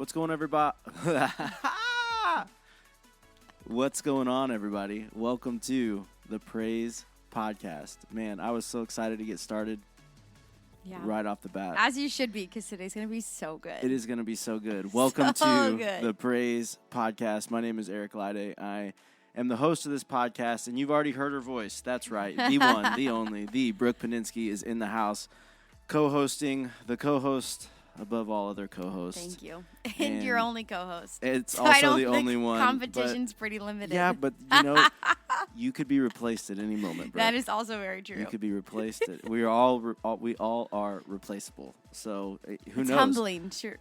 What's going on, everybody? What's going on, everybody? Welcome to the Praise Podcast. Man, I was so excited to get started right off the bat. As you should be, because today's going to be so good. It is going to be so good. Welcome to the Praise Podcast. My name is Eric Lyde. I am the host of this podcast, and you've already heard her voice. That's right. The one, the only, the Brooke Paninsky is in the house, co-hosting, the co-host above all other co-hosts. Thank you. And your only co-host. It's so also the only one. Competition's pretty limited. Yeah, but you know, you could be replaced at any moment, bro. That is also very true. You could be replaced. We all are replaceable. So who knows? Humbling, sure.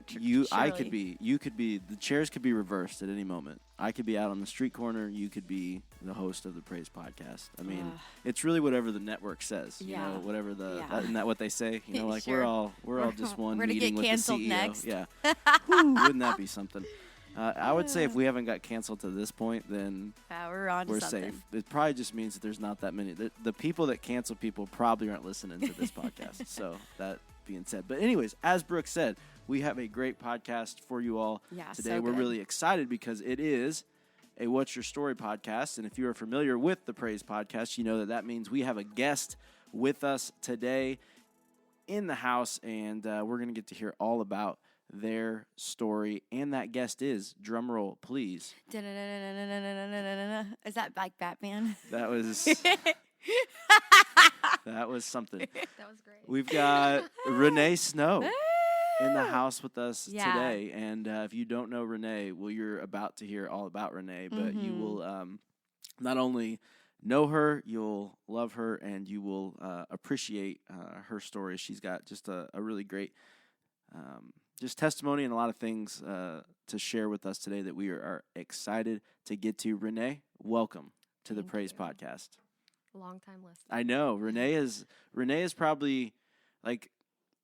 I could be. You could be. The chairs could be reversed at any moment. I could be out on the street corner. You could be the host of the Praise Podcast. I mean, it's really whatever the network says. You know, whatever isn't that what they say? You know, like sure. we're all just one meeting with the CEO. Next. Yeah. Wouldn't that be something? I would say if we haven't got canceled to this point, then we're safe. It probably just means that there's not that many. The people that cancel people probably aren't listening to this podcast. So that being said. But anyways, as Brooke said, we have a great podcast for you all today. So we're really excited because it is a What's Your Story podcast. And if you are familiar with the Praise Podcast, you know that means we have a guest with us today in the house, and we're going to get to hear all about their story. And that guest is, drumroll, please. Is that like Batman? That was... That was something. That was great. We've got Renee Snow in the house with us today. And if you don't know Renee, well, you're about to hear all about Renee. But you will not only know her, you'll love her, and you will appreciate her story. She's got just a really great just testimony and a lot of things to share with us today that we are excited to get to. Renee, welcome to the Praise Podcast. Long time listener. I know Renee is probably like,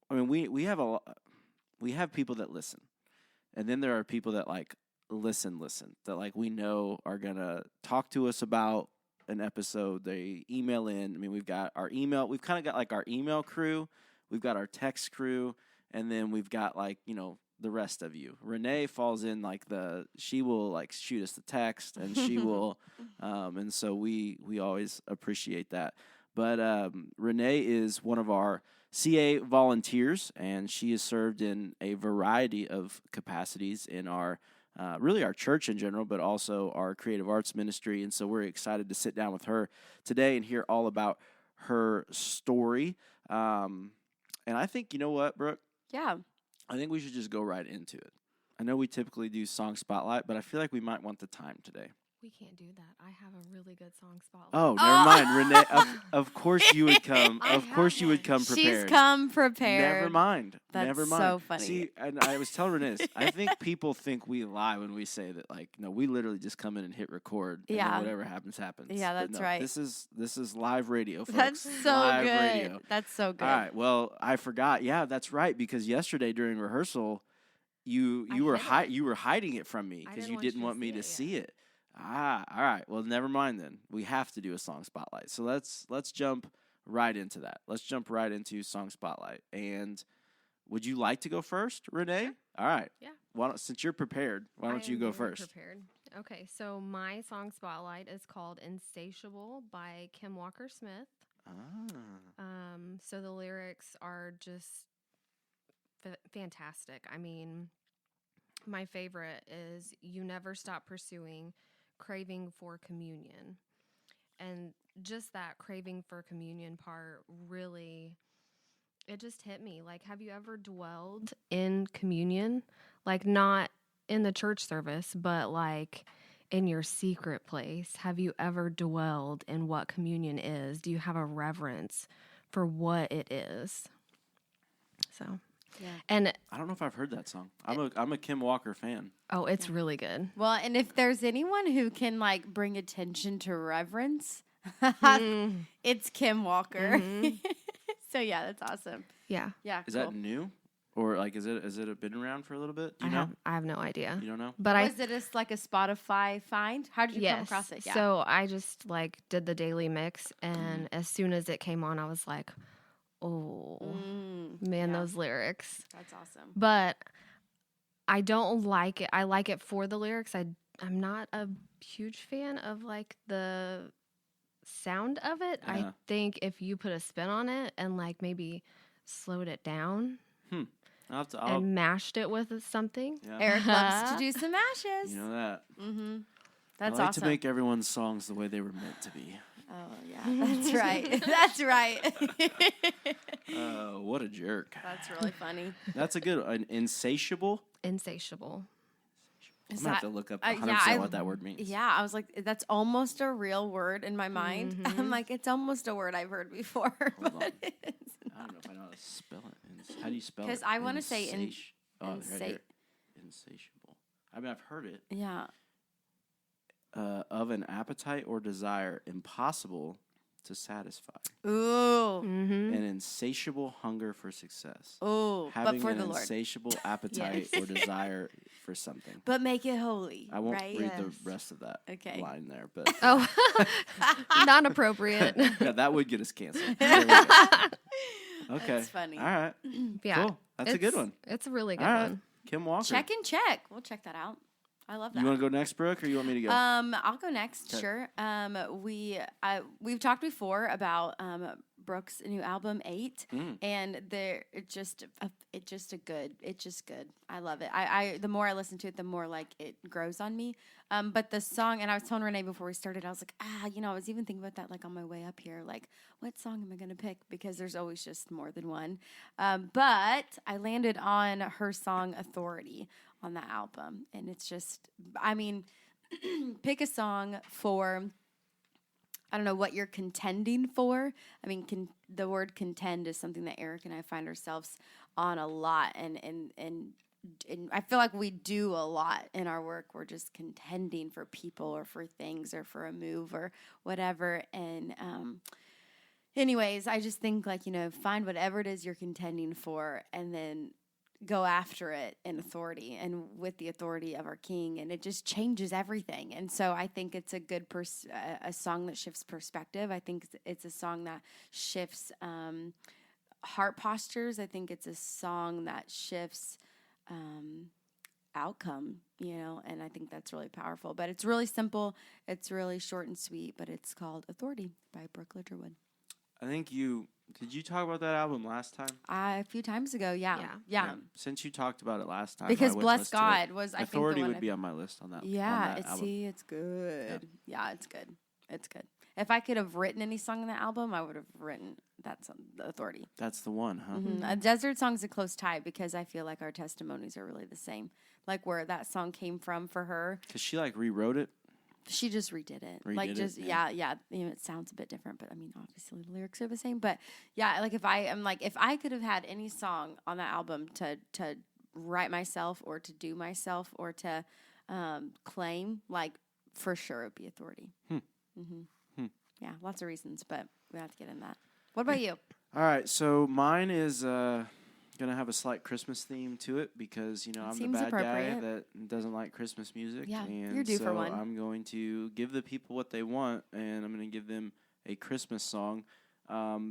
I mean, we have people that listen, and then there are people that like listen that like we know are gonna talk to us about an episode. They email in. I mean, we've got our email. We've kind of got like our email crew. We've got our text crew, and then we've got like, you know, the rest of you. Renee falls in like she will like shoot us the text, and she will, and so we always appreciate that. But Renee is one of our CA volunteers, and she has served in a variety of capacities in our really our church in general, but also our creative arts ministry. And so we're excited to sit down with her today and hear all about her story. And I think, you know what, Brooke? Yeah. I think we should just go right into it. I know we typically do song spotlight, but I feel like we might want the time today. We can't do that. I have a really good song spotlight. Oh, never mind, Renee. Of course you would come. Of course you would come prepared. She's come prepared. Never mind. That's never mind. So funny. See, and I was telling Renee this. I think people think we lie when we say that. Like, no, we literally just come in and hit record. And then whatever happens, happens. Yeah, that's right. This is live radio, folks. That's so live good. Radio. That's so good. All right. Well, I forgot. Yeah, that's right. Because yesterday during rehearsal, you were hiding it from me because you didn't want me to see it. All right. Well, never mind then. We have to do a song spotlight. So let's jump right into that. Let's jump right into song spotlight. And would you like to go first, Renee? Sure. All right. Yeah. Since you're prepared, why don't you go first? Prepared. Okay. So my song spotlight is called "Insatiable" by Kim Walker-Smith. So the lyrics are just fantastic. I mean, my favorite is "You never stop pursuing, craving for communion." And just that craving for communion part really, it just hit me. Like, have you ever dwelled in communion? Like, not in the church service, but like in your secret place. Have you ever dwelled in what communion is? Do you have a reverence for what it is? So... yeah. And I don't know if I've heard that song. I'm a Kim Walker fan. Oh, it's really good. Well, and if there's anyone who can like bring attention to reverence, it's Kim Walker. Mm-hmm. So yeah, that's awesome. Yeah. Yeah. Is that new? Or like is it been around for a little bit? Do you know? I have no idea. You don't know? But was it like a Spotify find? How did you come across it? Yeah. So I just like did the daily mix, and as soon as it came on, I was like, oh, man, those lyrics. That's awesome. But I don't like it. I like it for the lyrics. I'm not a huge fan of like the sound of it. Yeah. I think if you put a spin on it and like maybe slowed it down and mashed it with something. Yeah. Eric loves to do some mashes. You know that. Mm-hmm. That's I like awesome. to make everyone's songs the way they were meant to be. Oh yeah, that's right. That's right. What a jerk. That's really funny. That's a good one. Insatiable. Insatiable. I'm going to have to look up 100% what that word means. Yeah, I was like, that's almost a real word in my mind. Mm-hmm. I'm like, it's almost a word I've heard before. Hold on. But it's I don't know if I know how to spell it. How do you spell it? Because I want to say right here. insatiable. I mean, I've heard it. Yeah. Of an appetite or desire impossible to satisfy. Ooh. Mm-hmm. An insatiable hunger for success. Ooh. Having but for an the Lord. insatiable appetite or desire for something. But make it holy. I won't right? read Yes. the rest of that Okay. line there, but Oh, not appropriate. yeah, that would get us canceled. There we go. Okay. That's funny. All right. Yeah. Cool. That's a good one. It's a really good All right. one. Kim Walker. Check and check. We'll check that out. I love that. You want to go next, Brooke, or you want me to go? I'll go next. 'Kay. Sure. We've talked before about Brooke's new album 8, and it's just good. I love it. I the more I listen to it, the more like it grows on me. But the song, and I was telling Renee before we started, I was like, I was even thinking about that like on my way up here, like what song am I gonna pick? Because there's always just more than one. But I landed on her song Authority on the album, and it's just, I mean, pick a song for, I don't know what you're contending for. I mean, the word contend is something that Eric and I find ourselves on a lot, and I feel like we do a lot in our work. We're just contending for people or for things or for a move or whatever, and anyways, I just think like, find whatever it is you're contending for, and then go after it in authority and with the authority of our King, and it just changes everything. And so I think it's a good a song that shifts perspective. I think it's a song that shifts heart postures. I think it's a song that shifts outcome, and I think that's really powerful. But it's really simple. It's really short and sweet, but it's called Authority by Brooke Ligerwood. I think did you talk about that album last time? A few times ago, yeah. Since you talked about it last time, Because I went Bless and listened to God it. was, I Authority think, the one would be on my list on that. Yeah, on that album. it's good. Yeah, it's good. It's good. If I could have written any song on the album, I would have written that song, The Authority. That's the one, huh? Mm-hmm. A Desert Song's a close tie because I feel like our testimonies are really the same. Like where that song came from for her. Because she rewrote it. She just redid it. Yeah. It sounds a bit different, but I mean, obviously the lyrics are the same. But yeah, like if I could have had any song on that album to write myself or to do myself or to claim, like for sure it'd be Authority. Yeah, lots of reasons, but we have to get in that. What about you? All right, so mine is gonna have a slight Christmas theme to it because I'm the seems bad guy appropriate. that doesn't like Christmas music. Yeah, and you're due so for one. I'm going to give the people what they want, and I'm going to give them a Christmas song.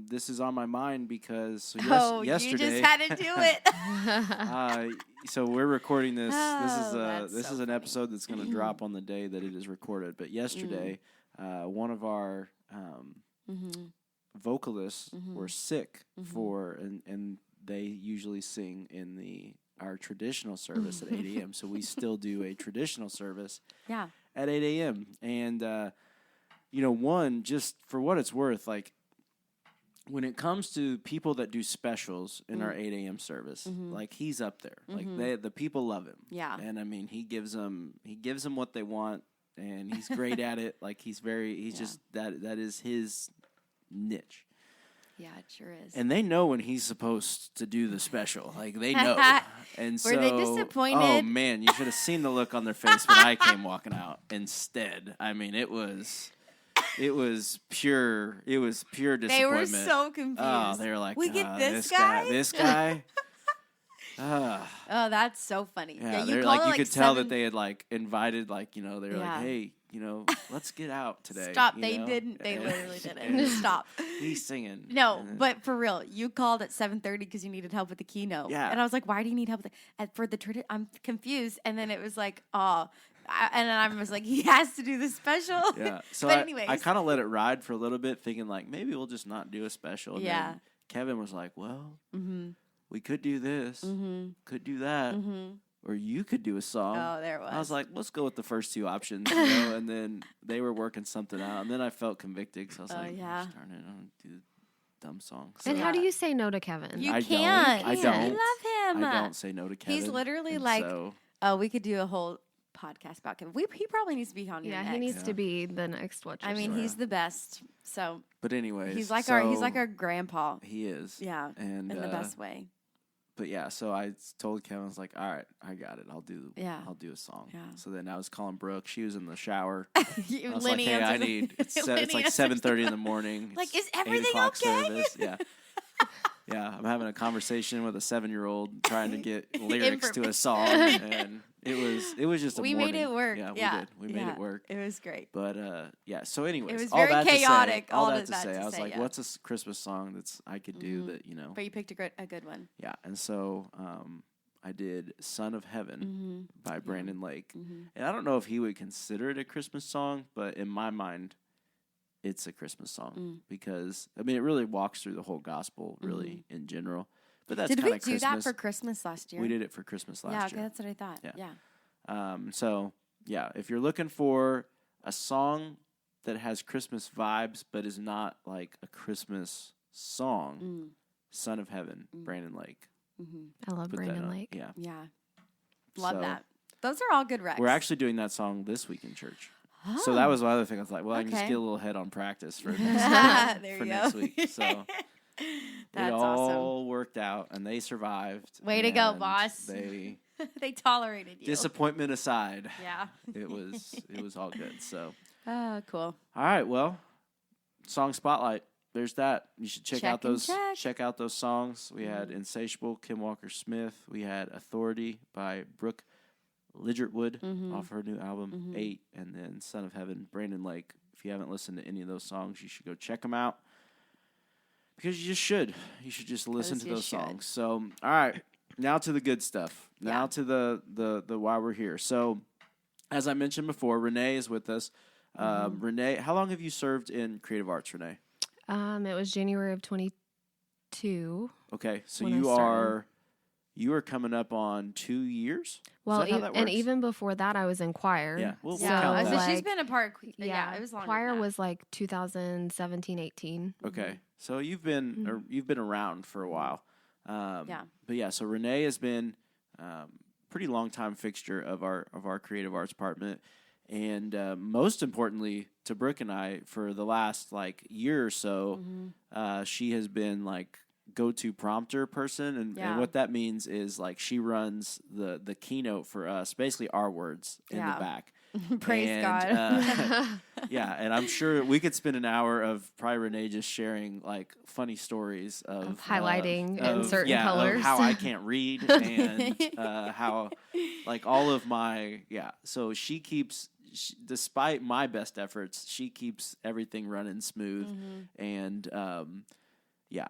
This is on my mind because yesterday you just had to do it. So we're recording this. Oh, This that's is so an funny. episode that's going to drop on the day that it is recorded. But yesterday, one of our vocalists were sick and they usually sing in our traditional service at 8 a.m. So we still do a traditional service at 8 a.m. And, one, just for what it's worth, like when it comes to people that do specials in our 8 a.m. service, like he's up there. Like the people love him. Yeah. And I mean, he gives them what they want, and he's great at it. Like he's just that is his niche. Yeah, it sure is. And they know when he's supposed to do the special. Like, they know. And Were they disappointed? Oh, man, you should have seen the look on their face when I came walking out instead. I mean, it was pure disappointment. They were so confused. Oh, they were like, we get this guy? This guy? Oh, that's so funny. Yeah, you they're call like, it you like could tell that 7 they had like invited, like, they were like, hey, let's get out today. Stop. you They know? didn't. They And- literally didn't. and Stop. He's singing. No, and then- but for real, you called at 7:30 because you needed help with the keynote. Yeah. And I was like, why do you need help with for the I'm confused. And then it was like, and then I was like, he has to do the special. Yeah. So But I anyways. kind of let it ride for a little bit, thinking like maybe we'll just not do a special. And Yeah. then Kevin was like, well, Mm-hmm. we could do this, could do that, Mm-hmm. or you could do a song. Oh, there it was. I was like, let's go with the first two options, and then they were working something out, and then I felt convicted because I was like, yeah. "Gosh darn it, I don't do dumb songs." And So how do you say no to Kevin? You I can't. don't. I You don't. love him. I don't say no to Kevin. He's literally and like, so, oh, we could do a whole podcast about Kevin. He probably needs to be on here yeah, next. he needs Yeah. to be the next Watch. I mean, Sure. he's the best. So but anyways, he's like so our grandpa. he is. Yeah, And in the best way. But yeah, so I told Kevin, I was like, all right, I got it. I'll do a song. Yeah. So then I was calling Brooke. She was in the shower. I was Lenny like, hey, I answers the- need, it's Lenny like answers 7:30 in the morning. Like, It's is everything 8 o'clock okay? Service. Yeah. Yeah, I'm having a conversation with a 7-year-old trying to get lyrics to a song, and it was just a We morning. made it work. Yeah, Yeah. we did. We made Yeah. it work. It was great. But yeah, so anyways, It was all very that to say- chaotic, all all that of to that say, to I was say, like, yeah. what's a Christmas song that's I could do that But you picked a good one. Yeah, and so I did "Son of Heaven" by Brandon Lake, and I don't know if he would consider it a Christmas song, but in my mind, it's a Christmas song because I mean it really walks through the whole gospel, really in general. But that's Did kind we of do Christmas. that for Christmas last year? We did it for Christmas last Yeah, okay, year. that's what I thought. Yeah. So yeah, if you're looking for a song that has Christmas vibes but is not like a Christmas song, "Son of Heaven," Brandon Lake. I love Put that Brandon on. Lake. Yeah. Yeah. Love So, that. Those are all good recs. We're actually doing that song this week in church. Oh. So that was my other thing. I was like, well, I can just Okay. get a little head on practice for there for you next go. week. So That's it awesome. all worked out, and they survived. Way to go, and boss. They They tolerated you. disappointment aside, Yeah. it was all good. So Oh, cool. all right, well, song spotlight. There's that. You should check Check out and those. check. Check out those songs. We had "Insatiable," Kim Walker Smith. We had "Authority" by Brooke Lidgertwood off her new album 8, and then "Son of Heaven," Brandon Lake. If you haven't listened to any of those songs, you should go check them out because you just should. You should just listen to you those should. songs. So, all right, now to the good stuff. Now Yeah. to the why we're here. So, as I mentioned before, Renee is with us. Renee, how long have you served in creative arts, Renee? It was January of 22. Okay, so When I you are coming up on 2 years. Well, is that how that and works? even before that, I was in choir. Yeah, we'll So, count So that. she's like, been a part. Yeah, it was longer. choir than that. was like 2017, 18. Okay, so you've been you've been around for a while. Yeah. But yeah, so Renee has been pretty long time fixture of our creative arts department, and most importantly to Brooke and I for the last like year or so, she has been like go-to prompter person, and Yeah. what that means is like she runs the keynote for us, basically our words in Yeah. the back. Praise And, God. Yeah, and I'm sure we could spend an hour of probably Renee just sharing like funny stories of highlighting in of- certain yeah, of colors. how I can't read and how like all of my So she keeps, despite my best efforts, she keeps everything running smooth, and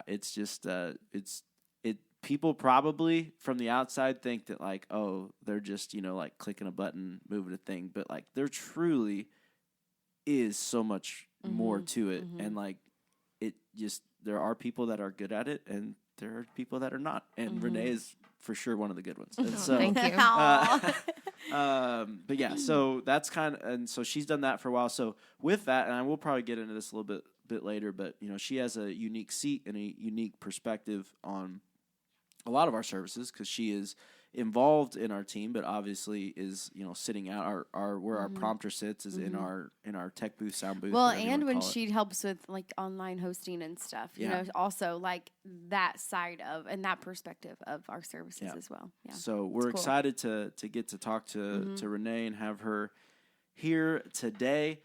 it's just people probably from the outside think that like, oh, they're just, like clicking a button, moving a thing. But like there truly is so much more to it. And like it just, there are people that are good at it and there are people that are not. And Renee is for sure one of the good ones. And so, Thank you. but yeah, so that's and so she's done that for a while. So with that, and I will probably get into this a little bit later, but she has a unique seat and a unique perspective on a lot of our services because she is involved in our team, but obviously is sitting out our where our prompter sits is in our tech booth, sound booth. Well, whatever you and wanna when call it. she helps with like online hosting and stuff, Yeah. also like that side of and that perspective of our services Yeah. as well. Yeah. So we're cool. excited to get to talk to Renee and have her here today.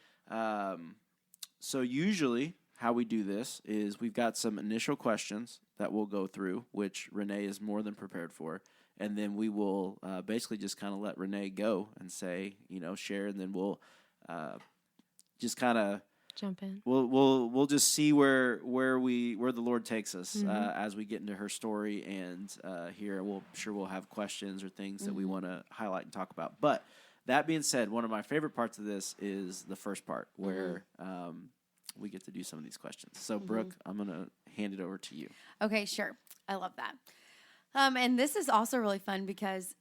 So usually how we do this is we've got some initial questions that we'll go through, which Renee is more than prepared for. And then we will basically just kind of let Renee go and say, share, and then we'll just kind of Jump in. we'll just see where the Lord takes us as we get into her story, and here we'll have questions or things that we want to highlight and talk about. But that being said, one of my favorite parts of this is the first part where we get to do some of these questions. So Brooke, I'm gonna hand it over to you. Okay, sure. I love that. And this is also really fun because,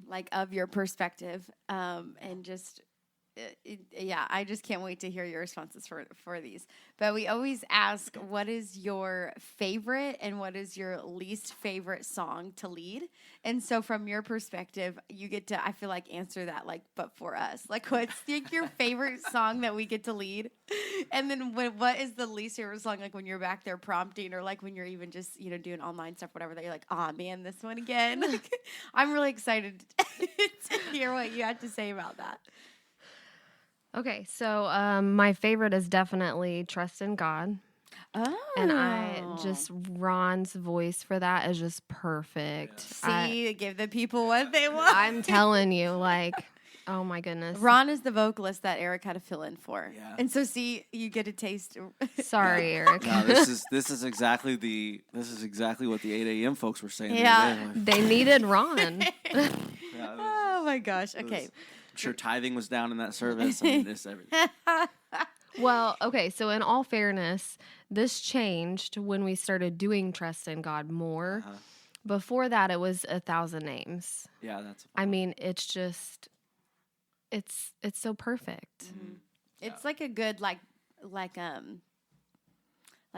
like, of your perspective, and just. I just can't wait to hear your responses for these. But we always ask, what is your favorite and what is your least favorite song to lead? And so from your perspective, you get to, I feel like, answer that, like, but for us. Like, what's like your favorite song that we get to lead? And then what is the least favorite song, like, when you're back there prompting, or, like, when you're even just, doing online stuff, whatever, that you're like, oh, man, this one again? Like, I'm really excited to hear what you had to say about that. Okay, so my favorite is definitely Trust in God. Oh. And Ron's voice for that is just perfect. See, give the people what they want. I'm telling you, like, oh my goodness. Ron is the vocalist that Eric had to fill in for. Yeah. And so, see, you get a taste. Sorry, Eric. No, this is exactly what the 8 a.m. folks were saying. Yeah. The other day. They needed Ron. Oh my gosh. Okay. I'm sure tithing was down in that service. I mean, everything. Well, okay, so in all fairness, this changed when we started doing Trust in God more. Before that, it was 1,000 names. Yeah, that's. I mean, it's just, it's so perfect. Mm-hmm. It's like a good like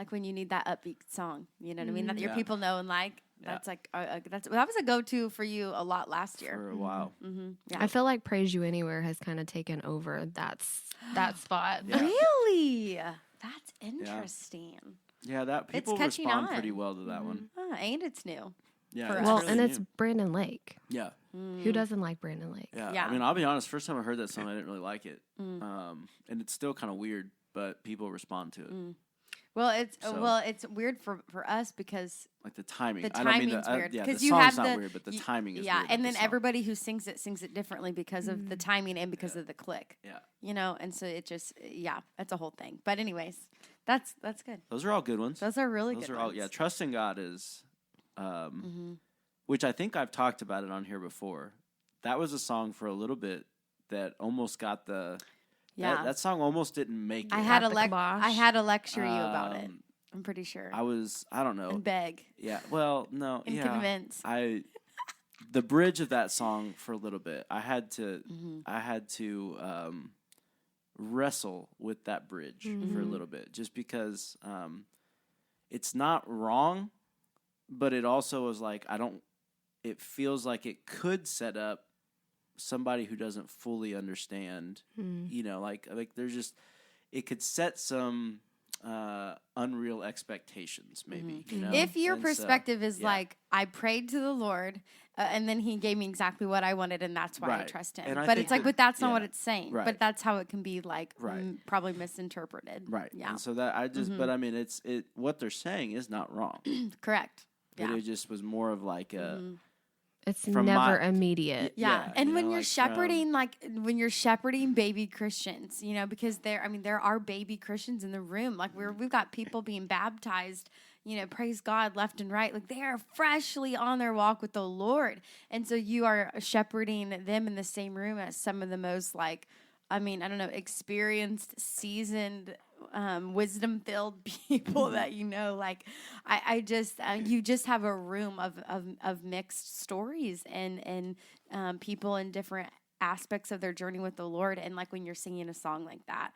when you need that upbeat song. You know what I mean? That your people know and like. That's like that was a go-to for you a lot last year. For a while. Mm-hmm. Yeah. I feel like Praise You Anywhere has kind of taken over that spot. Yeah. Really? That's interesting. Yeah, that people catching respond on. pretty well to that one. And it's new. Yeah, For it's Well, us. really and it's new. Brandon Lake. Yeah. Who doesn't like Brandon Lake? Yeah. I mean, I'll be honest. First time I heard that song, I didn't really like it, and it's still kind of weird, but people respond to it. Well, it's weird for us because Like the timing. the I don't mean timing's weird. the Because you song's have not weird, but the timing is yeah, weird. and of then the song. everybody who sings it differently because of the timing and because of the click. Yeah. And so it just that's a whole thing. But anyways, that's good. Those are all good ones. Those are really Those good are all. ones. Yeah, Trust in God is, which I think I've talked about it on here before. That was a song for a little bit that almost got the. Yeah. That song almost didn't make it. I had At the I had to lecture you about it. Um, I'm pretty sure. I don't know. And beg. Yeah. Well, no. And yeah. convince. The bridge of that song for a little bit. I had to wrestle with that bridge for a little bit, just because it's not wrong, but it also is like it feels like it could set up somebody who doesn't fully understand. Like there's just, it could set some unreal expectations, maybe. If your And perspective is yeah. like, I prayed to the Lord, and then He gave me exactly what I wanted, and that's why I Right. trust Him. And I But think it's like, that- but that's not yeah. what it's saying. Right. But that's how it can be like Right. probably misinterpreted. Right. Yeah. And so that I just, but I mean, what they're saying is not wrong. Correct. But Yeah. it just was more of like a. It's From never my- immediate. Yeah, and you when know, you're like shepherding, when you're shepherding baby Christians, because there are baby Christians in the room. Like we've got people being baptized, praise God, left and right. Like they are freshly on their walk with the Lord, and so you are shepherding them in the same room as some of the most experienced, seasoned, wisdom-filled people that you just have a room of mixed stories and people in different aspects of their journey with the Lord. And like when you're singing a song like that,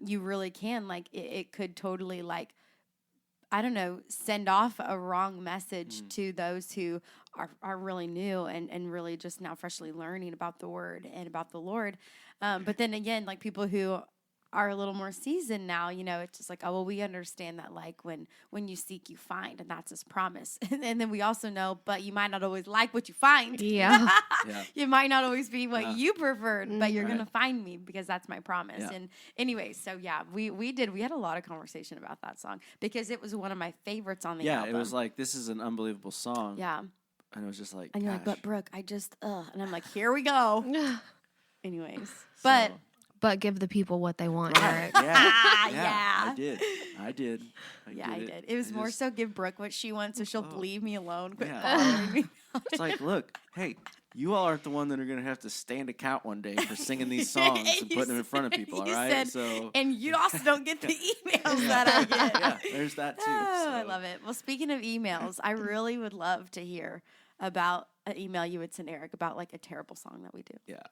you really can it could totally send off a wrong message to those who are really new and really just now freshly learning about the Word and about the Lord. But then again, like people who are a little more seasoned now, it's just like, oh, well, we understand that when you seek, you find, and that's His promise. And then we also know, but you might not always like what you find. Yeah. Yeah. It might not always be what you preferred, but you're Right. going to find me because that's my promise. Yeah. And anyway, so yeah, we had a lot of conversation about that song because it was one of my favorites on the Yeah, album. it was like, this is an unbelievable song. Yeah. And it was just like, And you're like, gosh. but Brooke, and I'm like, here we go. Anyways, So- but but give the people what they want, Eric. Yeah. I did. I did. It was more so give Brooke what she wants so she'll leave me alone. Quit Yeah. bothering me. It's like, look, hey, you all aren't the one that are going to have to stand account one day for singing these songs and putting them in front of people, all You right? said, and you also don't get the emails that I get. Yeah, there's that too. Oh, so. I love it. Well, speaking of emails, I really would love to hear about an email you would send Eric about like a terrible song that we do. Yeah.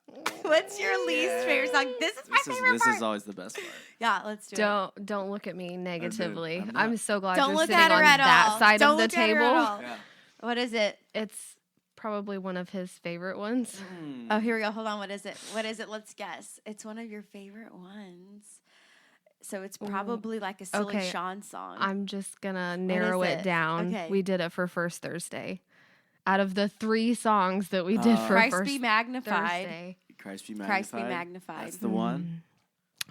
What's your least favorite song? This is my favorite This part. is always the best part. Yeah, let's do it. Don't look at me negatively. I'm I'm not. so glad Don't you're look sitting at her on at that all. side Don't of the look at her table. at all. Yeah. What is it? It's probably one of his favorite ones. Oh, here we go. Hold on. What is it? What is it? Let's guess. It's one of your favorite ones. So it's probably like a silly Okay. Sean song. I'm just gonna narrow is it it? down. Okay. We did it for First Thursday. Out of the 3 songs that we did for Christ First be magnified. Thursday. Christ be magnified. Christ be magnified. That's the one.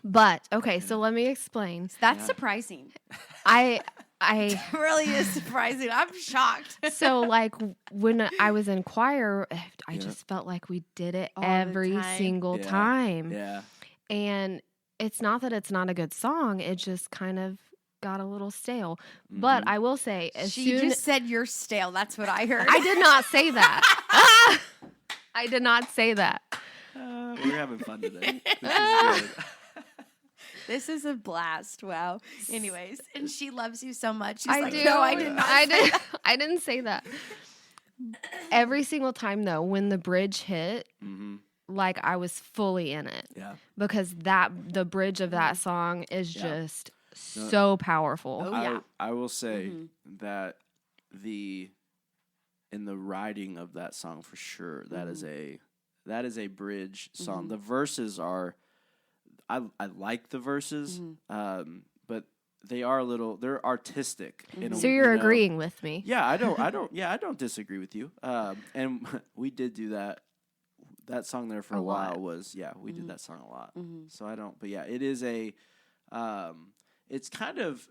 But okay, so let me explain. That's Yeah. surprising. I It really is surprising. I'm shocked. so like when I was in choir, I Yeah. just felt like we did it All the every time. single Yeah. time. Yeah. And it's not that it's not a good song, it just kind of got a little stale. But I will say, as She soon just said you're stale. That's what I heard. I did not say that. I did not say that. We're having fun today. This is good. This is a blast. Wow. Anyways, and she loves you so much. She's I like, do. no, I did not. I say did. that." I didn't say that. Every single time though, when the bridge hit, like I was fully in it Yeah. because the bridge of that song is Yeah. just so powerful. Oh, yeah. I will say that in the writing of that song for sure, that is a bridge song. The verses are I like the verses, but they're artistic. In a, So you're you know- agreeing with me. Yeah, I don't disagree with you. And we did do that. That song there for a while was, we did that song a lot. So I don't, but yeah, it is it's kind of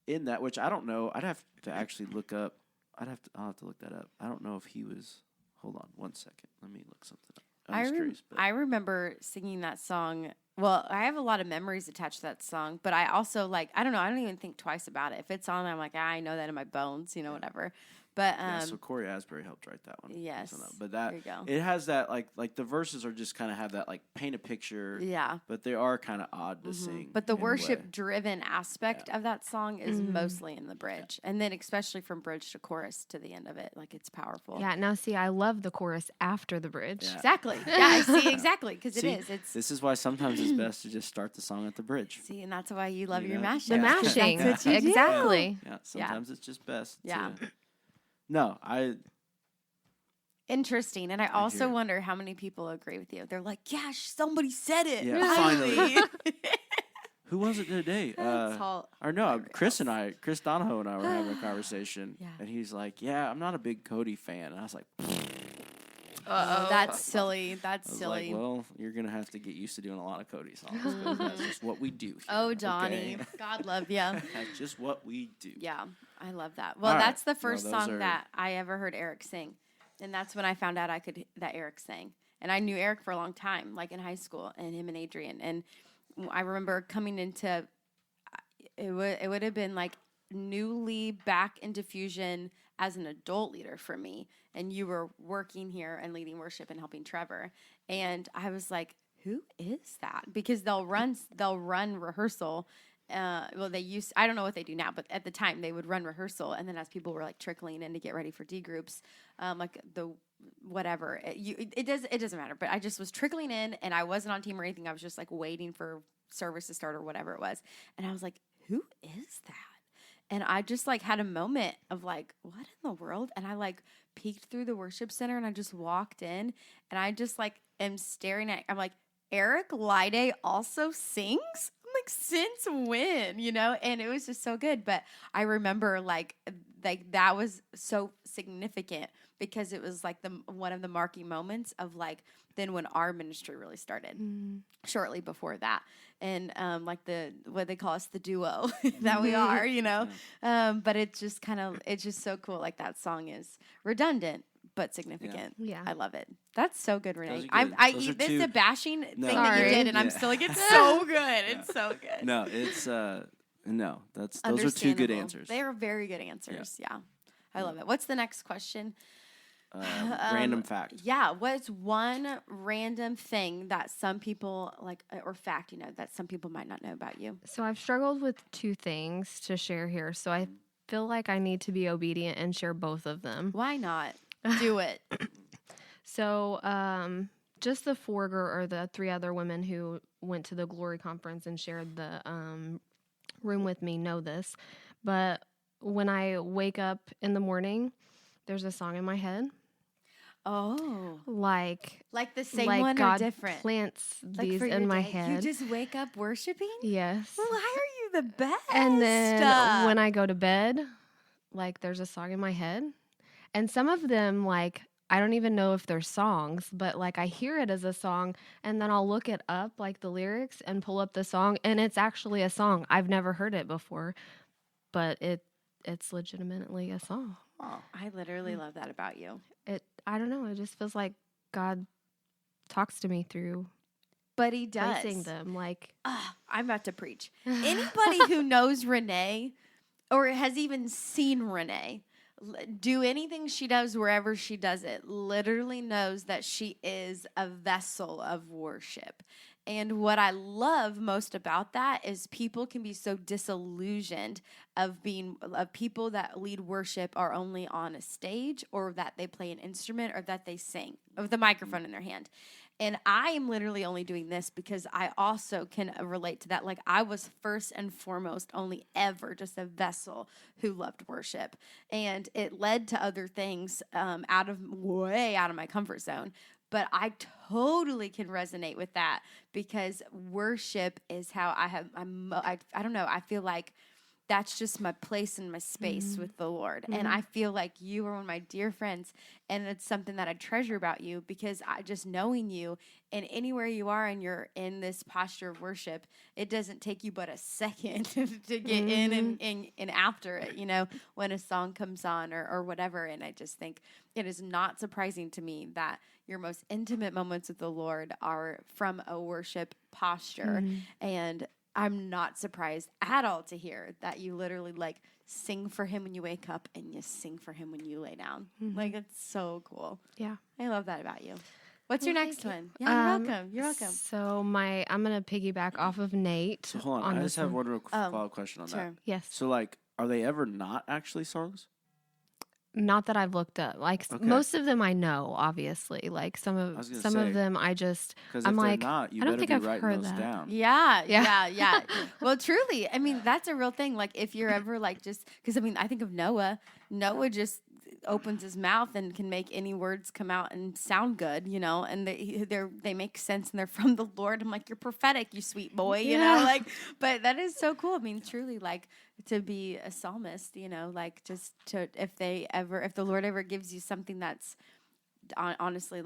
in that, which I don't know. I'd have to actually look up. I'll have to look that up. I don't know if he was, hold on 1 second. Let me look something up. I'm just curious. But I remember singing that song. Well, I have a lot of memories attached to that song, but I also I don't know. I don't even think twice about it. If it's on, I'm like, I know that in my bones, whatever. But so Corey Asbury helped write that one. yes, So but that there you go. it has that like the verses are just kind of have that like paint a picture. Yeah. But they are kind of odd to sing. But the in a way. worship-driven aspect of that song is mostly in the bridge, and then especially from bridge to chorus to the end of it, like it's powerful. Yeah, now see, I love the chorus after the bridge. Yeah. Exactly. Yeah, I see exactly because it See, is. It's This is why sometimes it's best to just start the song at the bridge. see, and that's why you love You your know? mashups. The Yeah. 'cause mashing. That's what you do. Exactly. Yeah, sometimes it's just best. Yeah. No, Interesting. And I also hear it. wonder how many people agree with you. They're like, yeah, somebody said it. Yeah, finally. who was it today? That's all- Or no, Chris Donahoe and I were having a conversation, Yeah. and he's like, "Yeah, I'm not a big Cody fan," and I was like, Oh, that's silly. That's I was silly. like, "Well, you're gonna have to get used to doing a lot of Cody songs. 'Cause that's just what we do." Here, Oh, Donnie. okay? God love you. That's just what we do. Yeah, I love that. Well, All right. that's the Well, first those song are- that I ever heard Eric sing. And that's when I found out that Eric sang. And I knew Eric for a long time, like in high school, and him and Adrian. And I remember coming into it would have been like newly back into Fusion as an adult leader for me. And you were working here and leading worship and helping Trevor. And I was like, who is that? Because they'll run rehearsal. Well, I don't know what they do now, but at the time they would run rehearsal. And then as people were like trickling in to get ready for D groups, like the whatever, it doesn't matter. But I just was trickling in and I wasn't on team or anything. I was just like waiting for service to start or whatever it was. And I was like, who is that? And I just like had a moment of like, what in the world? And I like peeked through the worship center and I just walked in and I just like am staring I'm like, Eric Lyde also sings? I'm like, since when? And it was just so good. But I remember like that was so significant because it was like one of the marquee moments of like then when our ministry really started shortly before that. And like what they call us, the duo that we are, But it's just so cool. Like that song is redundant, but significant. Yeah. I love it. That's so good, Renee. are good. I Those are eat this two- a bashing thing that Sorry. you did, and I'm still like, it's so good. It's so good. No, it's no. Those are two good Understandable. answers. They are very good answers. Yeah. I love it. What's the next question? Random fact. Yeah. What's one random thing that some people like, or fact, that some people might not know about you? So I've struggled with two things to share here. So I feel like I need to be obedient and share both of them. Why not? Do it. So just the the three other women who went to the Glory Conference and shared the room with me know this. But when I wake up in the morning, there's a song in my head. Oh. Like the same like one God or different? plants Like these for in your my day. head. You just wake up worshiping? Yes. Well, why are you the best? And then when I go to bed, like there's a song in my head. And some of them, like, I don't even know if they're songs, but like I hear it as a song and then I'll look it up, like the lyrics, and pull up the song, and it's actually a song. I've never heard it before, but it's legitimately a song. Oh, I literally love that about you. I don't know, it just feels like God talks to me through But he does. placing them. Like, I'm about to preach. Anybody who knows Renee or has even seen Renee do anything she does wherever she does it literally knows that she is a vessel of worship. And what I love most about that is people can be so disillusioned of people that lead worship are only on a stage, or that they play an instrument, or that they sing with a microphone in their hand. And I am literally only doing this because I also can relate to that. Like, I was first and foremost only ever just a vessel who loved worship. And it led to other things way out of my comfort zone. But I totally can resonate with that, because worship is how I don't know, I feel like that's just my place and my space with the Lord. Mm-hmm. And I feel like you are one of my dear friends, and it's something that I treasure about you, because I just knowing you, and anywhere you are and you're in this posture of worship, it doesn't take you but a second to get in and after it, when a song comes on or whatever. And I just think it is not surprising to me that your most intimate moments with the Lord are from a worship posture. And I'm not surprised at all to hear that you literally sing for him when you wake up and you sing for him when you lay down. It's so cool. Yeah. I love that about you. What's your next one? Yeah, you're welcome. You're welcome. So I'm going to piggyback off of Nate. So hold on. I just have one real follow-up question on that. Yes. So are they ever not actually songs? Not that I've looked up. Most of them I know, obviously. Like some of them I just, I'm like, not, you I don't better think be I've writing heard those that. down. Yeah. Well, truly, I mean, that's a real thing. Like, if you're ever just, because I think of Noah. Noah just opens his mouth and can make any words come out and sound good, and they make sense and they're from the Lord. I'm like, you're prophetic, you sweet boy, you know, but that is so cool. I mean, truly, to be a psalmist, just to, if the Lord ever gives you something that's honestly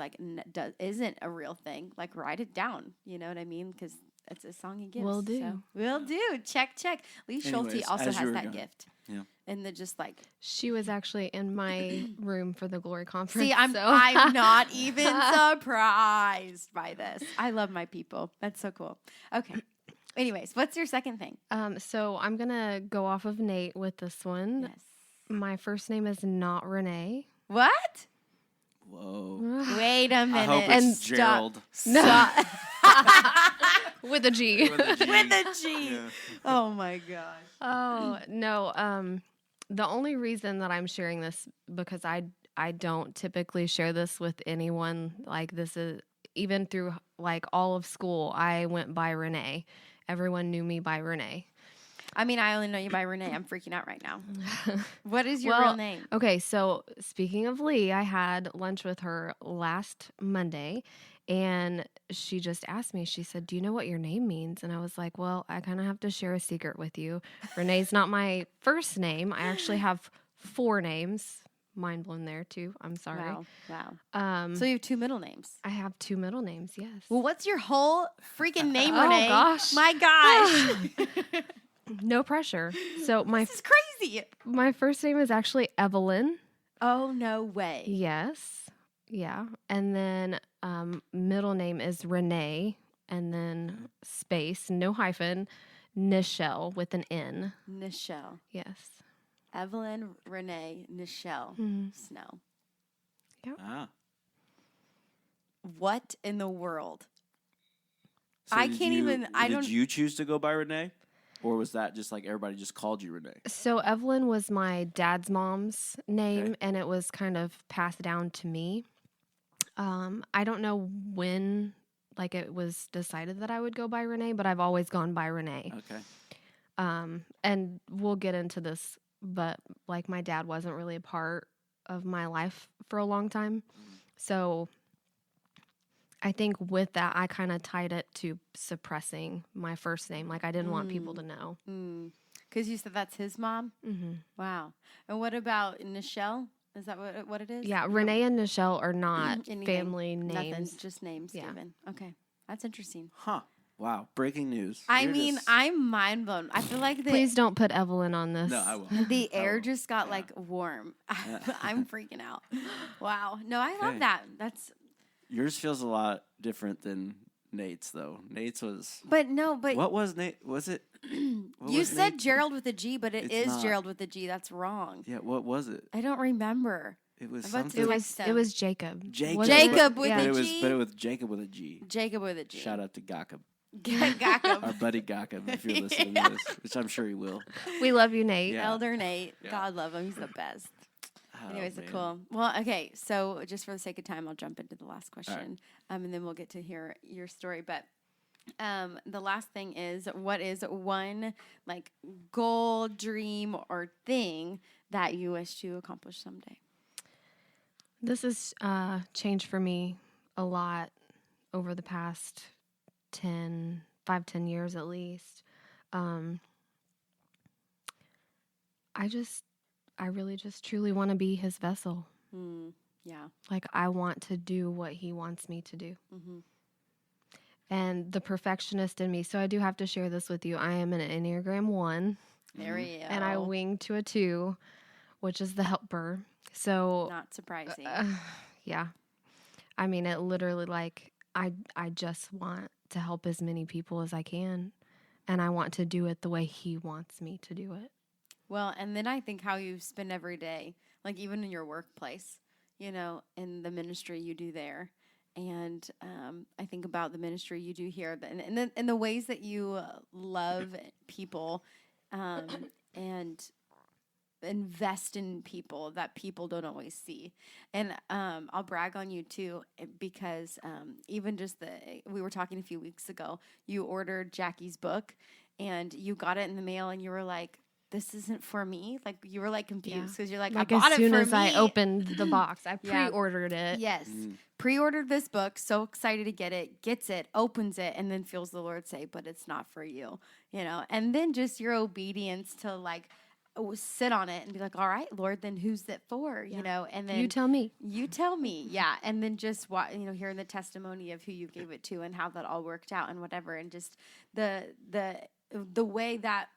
isn't a real thing, write it down, you know what I mean? Because it's a song he gives. Will do. So, will do. Check. Lee Schulte also has that gift. Yeah. And the she was actually in my room for the Glory Conference. See, I'm not even surprised by this. I love my people. That's so cool. Okay. Anyways, what's your second thing? So I'm gonna go off of Nate with this one. Yes. My first name is not Renee. What? Whoa. Wait a minute. I hope it's Gerald. Stop. With a G. With a G. Yeah. Oh my gosh. Oh no. The only reason that I'm sharing this, because I don't typically share this with anyone. This is even through all of school. I went by Renee. Everyone knew me by Renee. I mean, I only know you by Renee. I'm freaking out right now. What is your real name? Okay, so speaking of Lee, I had lunch with her last Monday, and she just asked me, she said, "Do you know what your name means?" And I was like, well, I kind of have to share a secret with you. Renee's not my first name. I actually have 4 names. Mind blown there, too. I'm sorry. Wow. So you have 2 middle names. I have 2 middle names, yes. Well, what's your whole freaking name, Renee? Oh, gosh. My gosh. No pressure. So this is crazy. My first name is actually Evelyn. Oh, no way. Yes. Yeah. And then middle name is Renee, and then space, no hyphen, Nichelle with an N. Nichelle. Yes. Evelyn Renee Nichelle Snow. Yep. Ah. What in the world? So I did can't you- even. I don't. Did you choose to go by Renee? Or was that just like everybody just called you Renee? So Evelyn was my dad's mom's name, Okay. and it was kind of passed down to me. I don't know when, like, it was decided that I would go by Renee, but I've always gone by Renee. Okay. And we'll get into this, but like my dad wasn't really a part of my life for a long time. So I think with that, I kind of tied it to suppressing my first name. Like I didn't want people to know. Because you said that's his mom? Mm-hmm. Wow. And what about Nichelle? Is that what it is? Yeah, Renee and Nichelle are not Anything. family Nothing. names. Just names Yeah. given. Okay. That's interesting. Huh. Wow. Breaking news. I You're mean, just- I'm mind blown. I feel like Please don't put Evelyn on this. No, I won't. the I air won't. just got Yeah. like warm. I'm freaking out. Wow. No, I love Okay. that. That's. Yours feels a lot different than Nate's, though. Nate's was. But no, but What was Nate? Was it? What you was said Nate? Gerald with a G, but it It's is not. Gerald with a G. That's wrong. Yeah. What was it? I don't remember. It was I'm about to something. text It was Jacob. Jacob. Wasn't it? Jacob with But a it was. G? But it was Jacob with a G. Jacob with a G. Shout out to Gakab. Gakab. Our buddy Gakab, if you're listening Yeah. to this, which I'm sure he will. We love you, Nate. Yeah. Elder Nate. Yeah. God love him. He's the best. Oh, Anyways, man. cool. Well, okay. So just for the sake of time, I'll jump into the last question, and then we'll get to hear your story. But the last thing is, what is one like goal, dream, or thing that you wish to accomplish someday? This has changed for me a lot over the past 10 years at least. I really just truly want to be his vessel. Yeah. Like I want to do what he wants me to do. Mm-hmm. And the perfectionist in me. So I do have to share this with you. I am an Enneagram 1. There we go. And I wing to a 2, which is the helper. So Not surprising. yeah. I mean, it literally like I just want to help as many people as I can, and I want to do it the way he wants me to do it. Well, and then I think how you spend every day, like even in your workplace, you know, in the ministry you do there. And I think about the ministry you do here and the ways that you love people and invest in people that people don't always see. And I'll brag on you too, because even just we were talking a few weeks ago, you ordered Jackie's book and you got it in the mail and you were like, this isn't for me. Like you were like confused because you're like, I bought as it soon for as me. I opened the box, I Yeah. pre-ordered it. Yes. Pre-ordered this book, so excited to get it, gets it, opens it, and then feels the Lord say, but it's not for you, you know? And then just your obedience to like sit on it and be like, all right, Lord, then who's it for, you know? And then You tell me. You tell me, yeah. And then just hearing the testimony of who you gave it to and how that all worked out and whatever, and just the way that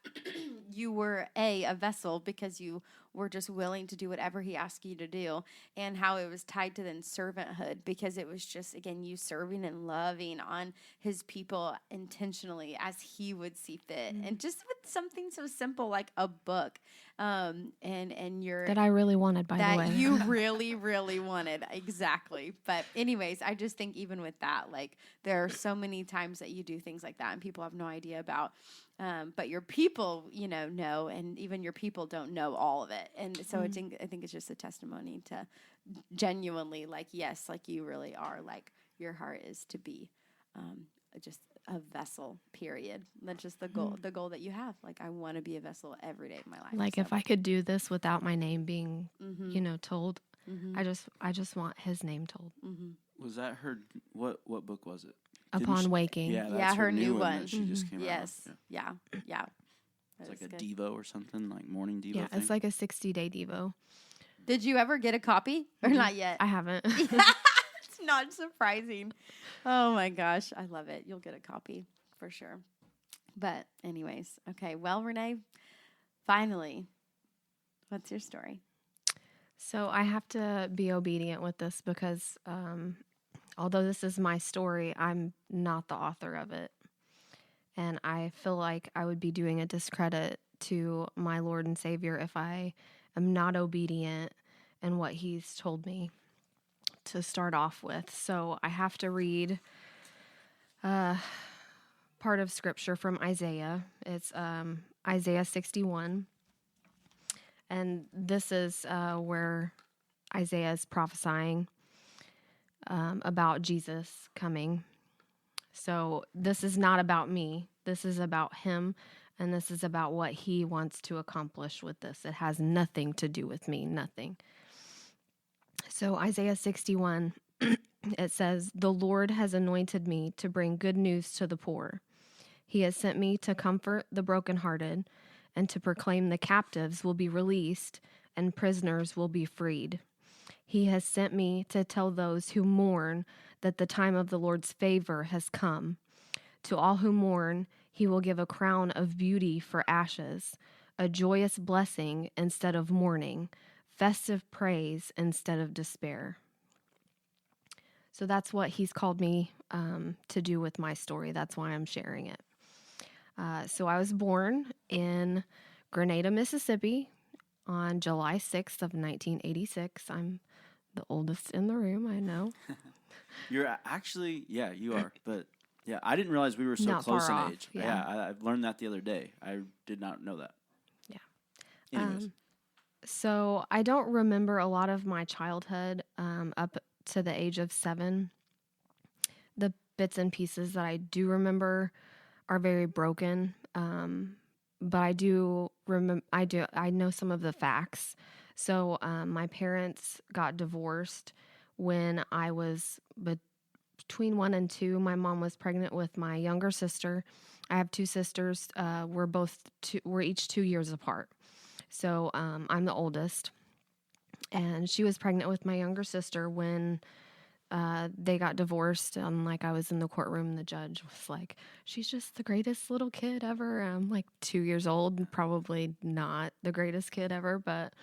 you were a vessel because you were just willing to do whatever he asked you to do, and how it was tied to then servanthood because it was just, again, you serving and loving on his people intentionally as he would see fit. And just with something so simple like a book, and your That I really wanted, by the way. that you really, really wanted. Exactly. But anyways, I just think even with that, like there are so many times that you do things like that and people have no idea about. But your people, know, and even your people don't know all of it. And so I think it's just a testimony to genuinely like, yes, like you really are, like your heart is to be just a vessel, period. That's just the goal that you have. Like, I want to be a vessel every day of my life. Like so. if I could do this without my name being, told, I just want his name told. Was that her? What book was it? Upon waking. Yeah, that's Yeah, her new one one. that she just came out. Yes. with. Yeah. It's That like is a good. Devo or something, like morning Devo Yeah, thing. it's like a 60-day Devo. Did you ever get a copy or not yet? I haven't. It's not surprising. Oh my gosh. I love it. You'll get a copy for sure. But anyways, okay. Well, Renee, finally, what's your story? So I have to be obedient with this because although this is my story, I'm not the author of it. And I feel like I would be doing a discredit to my Lord and Savior if I am not obedient in what He's told me to start off with. So I have to read part of scripture from Isaiah. It's Isaiah 61. And this is where Isaiah is prophesying about Jesus coming. So this is not about me. This is about Him, and this is about what He wants to accomplish with this. It has nothing to do with me, nothing. So Isaiah 61, it says, "The Lord has anointed me to bring good news to the poor. He has sent me to comfort the brokenhearted and to proclaim the captives will be released and prisoners will be freed. He has sent me to tell those who mourn that the time of the Lord's favor has come. To all who mourn, He will give a crown of beauty for ashes, a joyous blessing instead of mourning, festive praise instead of despair." So that's what He's called me to do with my story. That's why I'm sharing it. So I was born in Grenada, Mississippi on July 6th of 1986. I'm the oldest in the room, I know. You're actually, yeah, you are. But yeah, I didn't realize we were so Not close in far off, age. yeah. I learned that the other day. I did not know that. Yeah. Anyways. So I don't remember a lot of my childhood up to the age of 7. The bits and pieces that I do remember are very broken. But I do remember. I know some of the facts. So my parents got divorced when I was between 1 and 2. My mom was pregnant with my younger sister. I have 2 sisters. We're each 2 years apart. So I'm the oldest, and she was pregnant with my younger sister when they got divorced. Like, I was in the courtroom, and the judge was like, "She's just the greatest little kid ever." I'm like 2 years old, probably not the greatest kid ever, but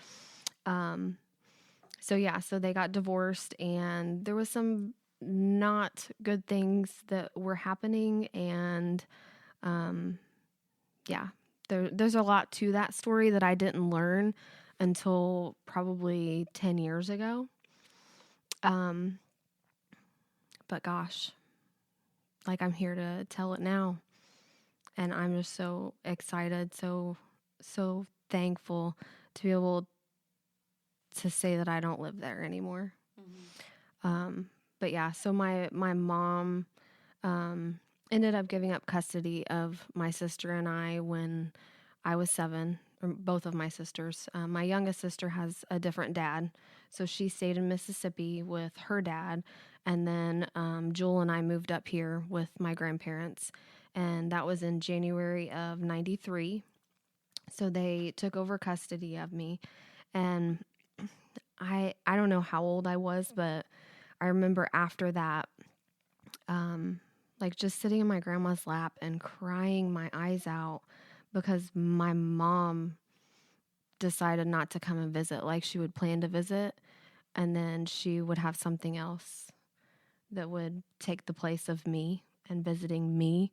so they got divorced, and there was some not good things that were happening, and there's a lot to that story that I didn't learn until probably 10 years ago. But gosh, like, I'm here to tell it now. And I'm just so excited, so thankful to be able to say that I don't live there anymore. Mm-hmm. But yeah, so my mom ended up giving up custody of my sister and I when I was 7, or both of my sisters. My youngest sister has a different dad, so she stayed in Mississippi with her dad. And then Jewel and I moved up here with my grandparents, and that was in January of 93. So they took over custody of me, and I don't know how old I was, but I remember after that, like, just sitting in my grandma's lap and crying my eyes out because my mom decided not to come and visit. Like, she would plan to visit, and then she would have something else that would take the place of me and visiting me.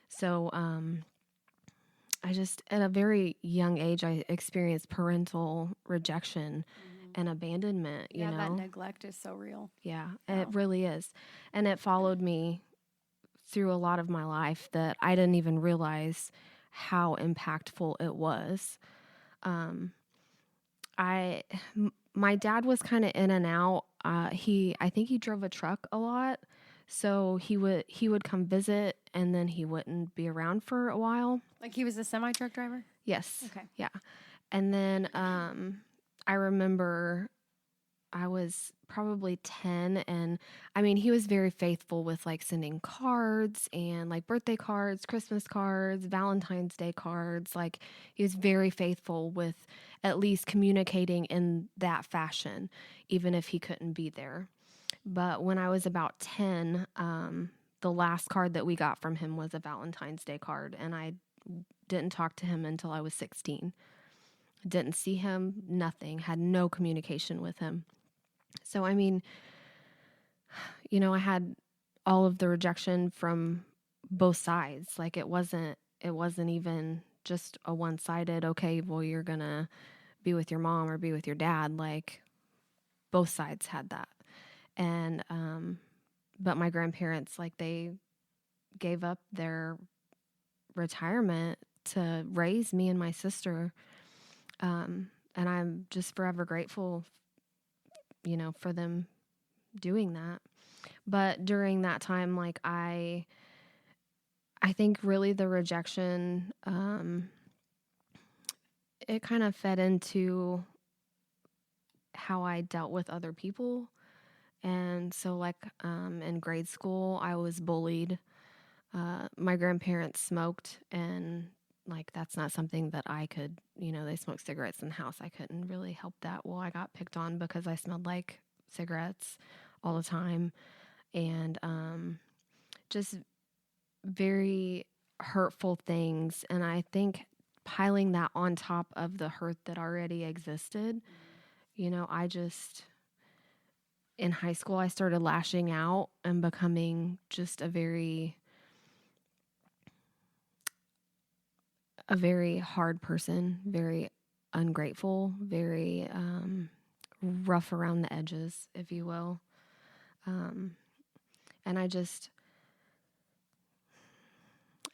So I just, at a very young age, I experienced parental rejection and abandonment, you know? That neglect is so real. Yeah, Wow. It really is. And it followed me through a lot of my life that I didn't even realize how impactful it was. My dad was kind of in and out. I think he drove a truck a lot, so he would come visit, and then he wouldn't be around for a while. Like, he was a semi-truck driver? Yes. Okay. Yeah. And then I remember I was probably 10, and I mean, he was very faithful with, like, sending cards and, like, birthday cards, Christmas cards, Valentine's Day cards. Like, he was very faithful with at least communicating in that fashion, even if he couldn't be there. But when I was about 10, the last card that we got from him was a Valentine's Day card, and I didn't talk to him until I was 16. didn't see him, nothing, had no communication with him. So, I mean, I had all of the rejection from both sides. Like it wasn't even just a one-sided, okay, well, you're going to be with your mom or be with your dad. Like both sides had that. And, but my grandparents, like they gave up their retirement to raise me and my sister. And I'm just forever grateful, for them doing that. But during that time, like I think really the rejection, it kind of fed into how I dealt with other people. And so like, in grade school, I was bullied. My grandparents smoked, and like, that's not something that I could, they smoked cigarettes in the house. I couldn't really help that. Well, I got picked on because I smelled like cigarettes all the time. And, just very hurtful things. And I think piling that on top of the hurt that already existed, I just, in high school, I started lashing out and becoming just a very hard person, very ungrateful, very rough around the edges, if you will. And I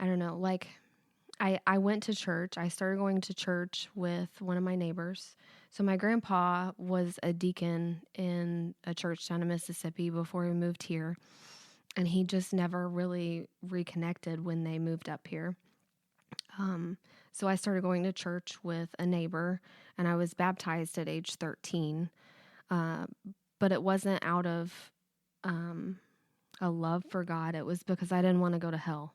don't know, like I went to church. I started going to church with one of my neighbors. So my grandpa was a deacon in a church down in Mississippi before we moved here. And he just never really reconnected when they moved up here. So I started going to church with a neighbor, and I was baptized at age 13. But it wasn't out of a love for God. It was because I didn't want to go to hell.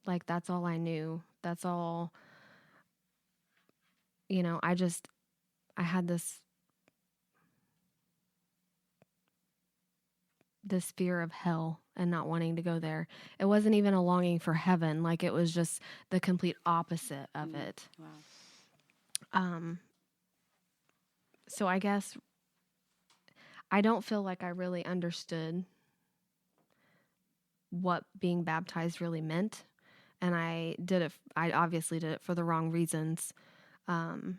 Like, that's all I knew. That's all, I had this fear of hell and not wanting to go there. It wasn't even a longing for heaven. Like, it was just the complete opposite of it. Wow. So I guess I don't feel like I really understood what being baptized really meant. And I obviously did it for the wrong reasons. And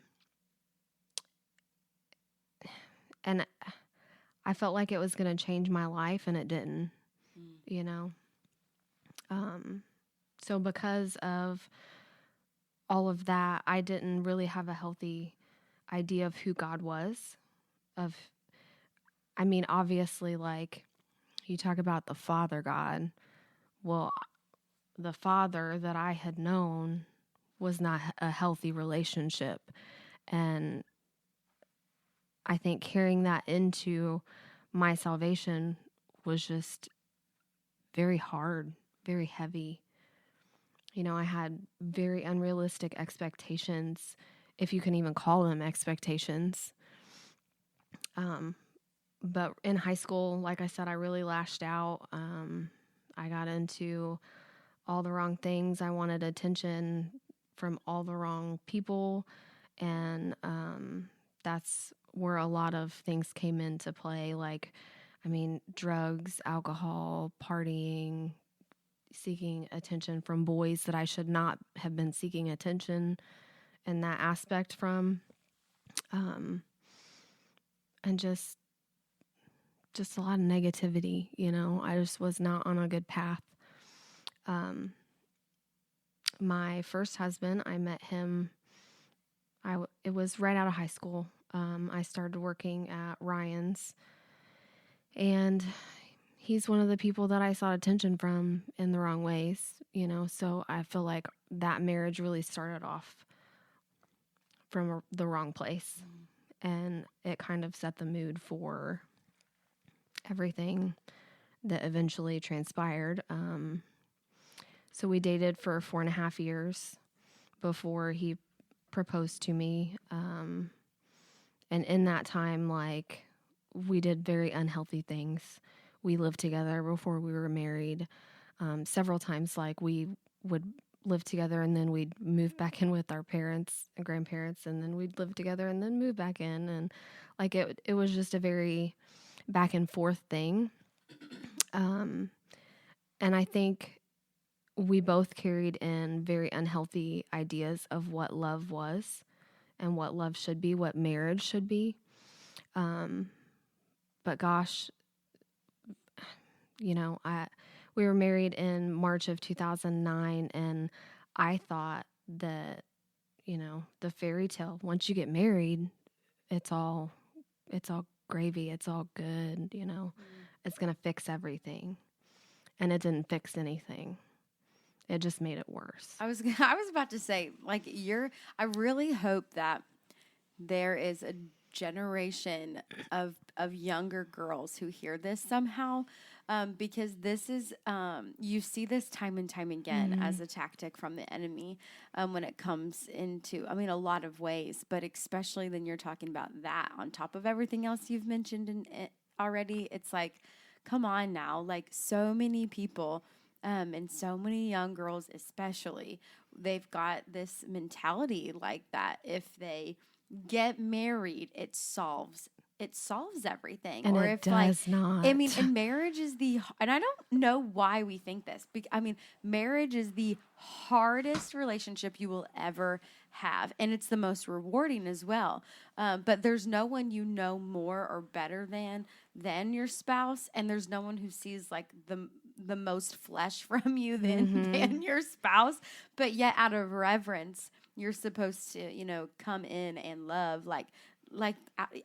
I felt like it was going to change my life, and it didn't, So because of all of that, I didn't really have a healthy idea of who God was. Obviously, like, you talk about the Father God. Well, the Father that I had known was not a healthy relationship. And I think carrying that into my salvation was just very hard, very heavy. I had very unrealistic expectations, if you can even call them expectations. But in high school, like I said, I really lashed out. I got into all the wrong things. I wanted attention from all the wrong people. And that's where a lot of things came into play. Like, drugs, alcohol, partying, seeking attention from boys that I should not have been seeking attention in that aspect from. And just a lot of negativity, I just was not on a good path. My first husband, I met him, it was right out of high school. I started working at Ryan's, and he's one of the people that I sought attention from in the wrong ways, so I feel like that marriage really started off from the wrong place. And it kind of set the mood for everything that eventually transpired. So we dated for 4.5 years before he proposed to me. And in that time, like, we did very unhealthy things. We lived together before we were married. Several times, like, we would live together, and then we'd move back in with our parents and grandparents, and then we'd live together and then move back in. And like it was just a very back and forth thing. And I think we both carried in very unhealthy ideas of what love was and what love should be, what marriage should be. But gosh, we were married in March of 2009, and I thought that, the fairy tale, once you get married, it's all gravy, it's all good, it's going to fix everything. And it didn't fix anything. It just made it worse. I was about to say, like, I really hope that there is a generation of younger girls who hear this somehow, because this is you see this time and time again as a tactic from the enemy when it comes into, I mean, a lot of ways, but especially then you're talking about that on top of everything else you've mentioned already. It's like, come on now, like so many people and so many young girls especially, they've got this mentality like that if they get married, it solves everything. And or it if does not. I mean, and marriage is and I don't know why we think this. I mean, marriage is the hardest relationship you will ever have, and it's the most rewarding as well. But there's no one you know more or better than your spouse, and there's no one who sees like the most flesh from you than your spouse. But yet, out of reverence, you're supposed to, come in and love like